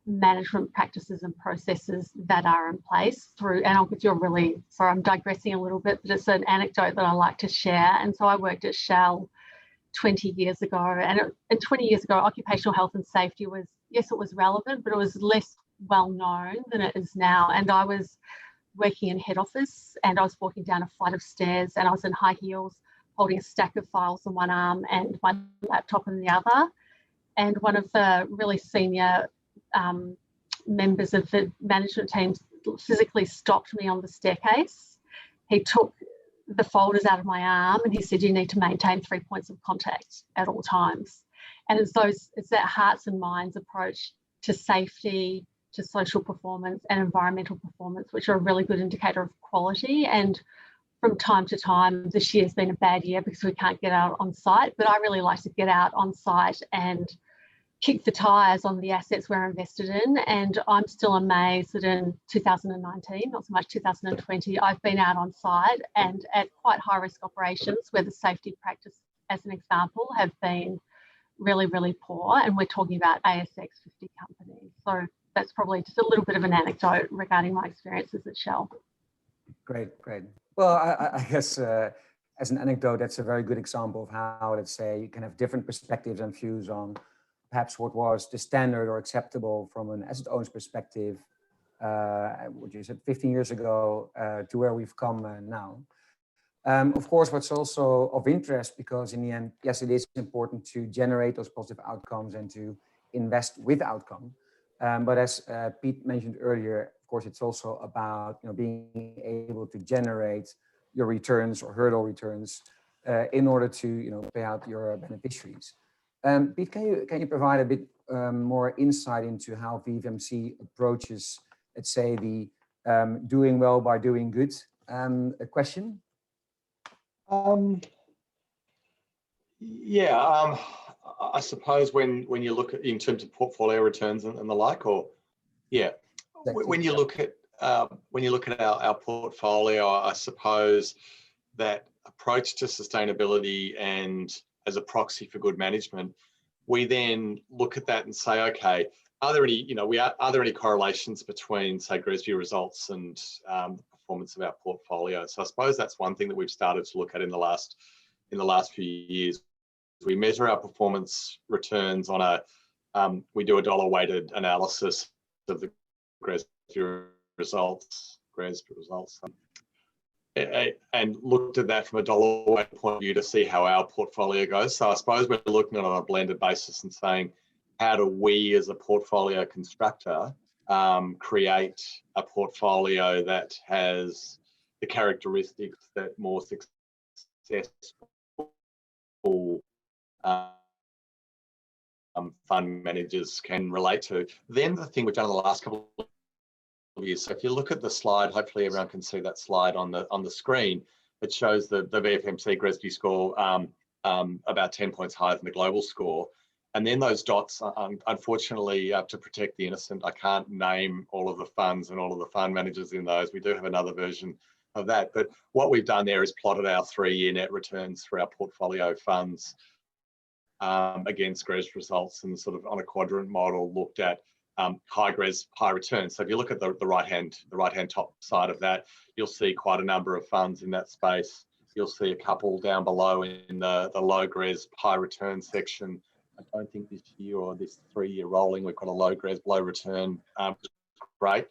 management practices and processes that are in place through, and I'll give you a really, sorry, I'm digressing a little bit, but it's an anecdote that I like to share. And so I worked at Shell 20 years ago, and 20 years ago, occupational health and safety was, yes, it was relevant, but it was less well known than it is now. And I was working in head office, and I was walking down a flight of stairs, and I was in high heels, holding a stack of files in one arm and my laptop in the other. And one of the really senior members of the management team physically stopped me on the staircase. He took the folders out of my arm and he said, "You need to maintain 3 points of contact at all times." And it's that hearts and minds approach to safety, to social performance and environmental performance, which are a really good indicator of quality. And from time to time, this year's been a bad year because we can't get out on site, but I really like to get out on site and kick the tires on the assets we're invested in. And I'm still amazed that in 2019, not so much 2020, I've been out on site and at quite high risk operations where the safety practice, as an example, have been really, really poor. And we're talking about ASX 50 companies. So that's probably just a little bit of an anecdote regarding my experiences at Shell. Great, great. Well, I guess as an anecdote, that's a very good example of how, let's say, you can have different perspectives and views on perhaps what was the standard or acceptable from an asset owner's perspective, what you said 15 years ago, to where we've come now. Of course, what's also of interest, because in the end, yes, it is important to generate those positive outcomes and to invest with outcome. But as Pete mentioned earlier, of course, it's also about being able to generate your returns or hurdle returns in order to pay out your beneficiaries. Pete, can you provide a bit more insight into how VFMC approaches, let's say, the doing well by doing good question? Yeah, I suppose when you look at in terms of portfolio returns and the like, or yeah, when you look at our portfolio, I suppose that approach to sustainability and as a proxy for good management, we then look at that and say, okay, are there any correlations between, say, GRESB results and the performance of our portfolio? So I suppose that's one thing that we've started to look at in the last few years. We measure our performance returns on we do a dollar weighted analysis of the GRESB results, and looked at that from a dollar weight point of view to see how our portfolio goes. So I suppose we're looking at it on a blended basis and saying, how do we as a portfolio constructor create a portfolio that has the characteristics that more successful fund managers can relate to. Then the thing we've done in the last couple of years, so if you look at the slide, hopefully everyone can see that slide on the screen. It shows the VFMC GRESB score about 10 points higher than the global score. And then those dots, unfortunately, to protect the innocent, I can't name all of the funds and all of the fund managers in those. We do have another version of that. But what we've done there is plotted our 3-year net returns for our portfolio funds against GRESB results, and sort of on a quadrant model looked at high GRESB, high returns. So if you look at the right hand top side of that, you'll see quite a number of funds in that space. You'll see a couple down below in the low GRESB, high return section. I don't think this year or this 3-year rolling, we've got a low GRESB, low return. Great.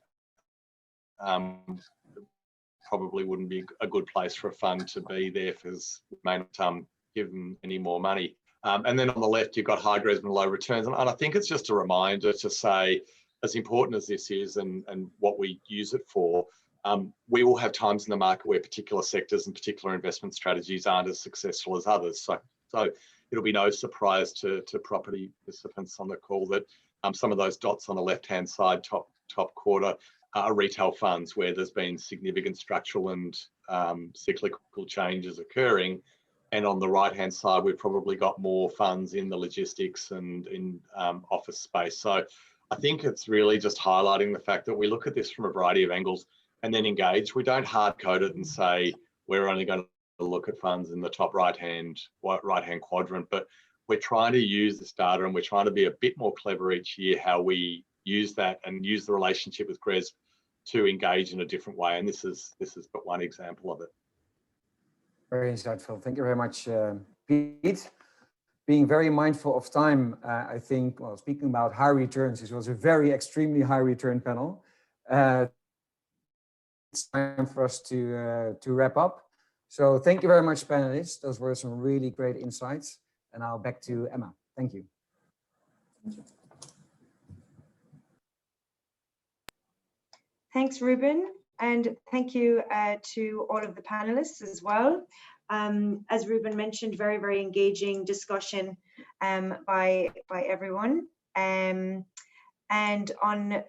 Probably wouldn't be a good place for a fund to be there because we may not give them any more money. And then on the left, you've got high GRESB and low returns. And I think it's just a reminder to say, as important as this is and what we use it for, we will have times in the market where particular sectors and particular investment strategies aren't as successful as others. So it'll be no surprise to property participants on the call that some of those dots on the left-hand side, top quarter, are retail funds where there's been significant structural and cyclical changes occurring. And on the right-hand side, we've probably got more funds in the logistics and in office space. So I think it's really just highlighting the fact that we look at this from a variety of angles and then engage. We don't hard code it and say, we're only going look at funds in the top right hand quadrant, but we're trying to use this data and we're trying to be a bit more clever each year how we use that and use the relationship with GRESB to engage in a different way. And this is but one example of it. Very insightful. Thank you very much, Pete. Being very mindful of time, I think, well, speaking about high returns, this was a very extremely high return panel. It's time for us to wrap up. So thank you very much, panelists. Those were some really great insights. And now back to Emma. Thank you. Thanks, Ruben. And thank you to all of the panelists as well. As Ruben mentioned, very, very engaging discussion by everyone. And on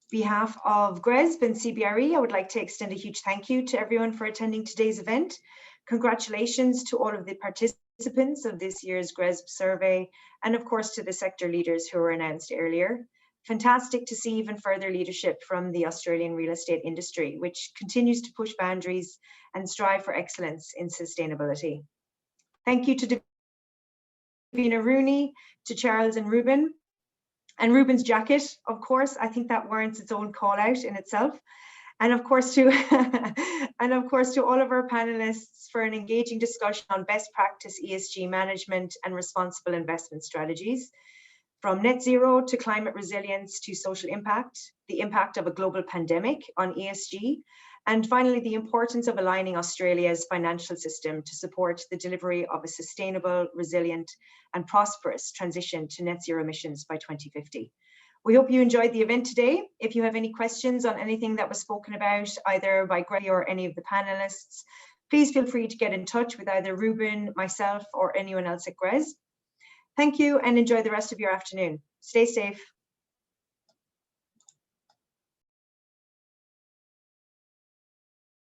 behalf of GRESB and CBRE, I would like to extend a huge thank you to everyone for attending today's event. Congratulations to all of the participants of this year's GRESB survey, and of course to the sector leaders who were announced earlier. Fantastic to see even further leadership from the Australian real estate industry, which continues to push boundaries and strive for excellence in sustainability. Thank you to Davina Rooney, to Charles and Ruben. And Ruben's jacket, of course, I think that warrants its own call out in itself. And of course to all of our panelists for an engaging discussion on best practice ESG management and responsible investment strategies. From net zero to climate resilience to social impact, the impact of a global pandemic on ESG, and finally, the importance of aligning Australia's financial system to support the delivery of a sustainable, resilient, and prosperous transition to net zero emissions by 2050. We hope you enjoyed the event today. If you have any questions on anything that was spoken about, either by Greg or any of the panelists, please feel free to get in touch with either Ruben, myself, or anyone else at GRESB. Thank you and enjoy the rest of your afternoon. Stay safe.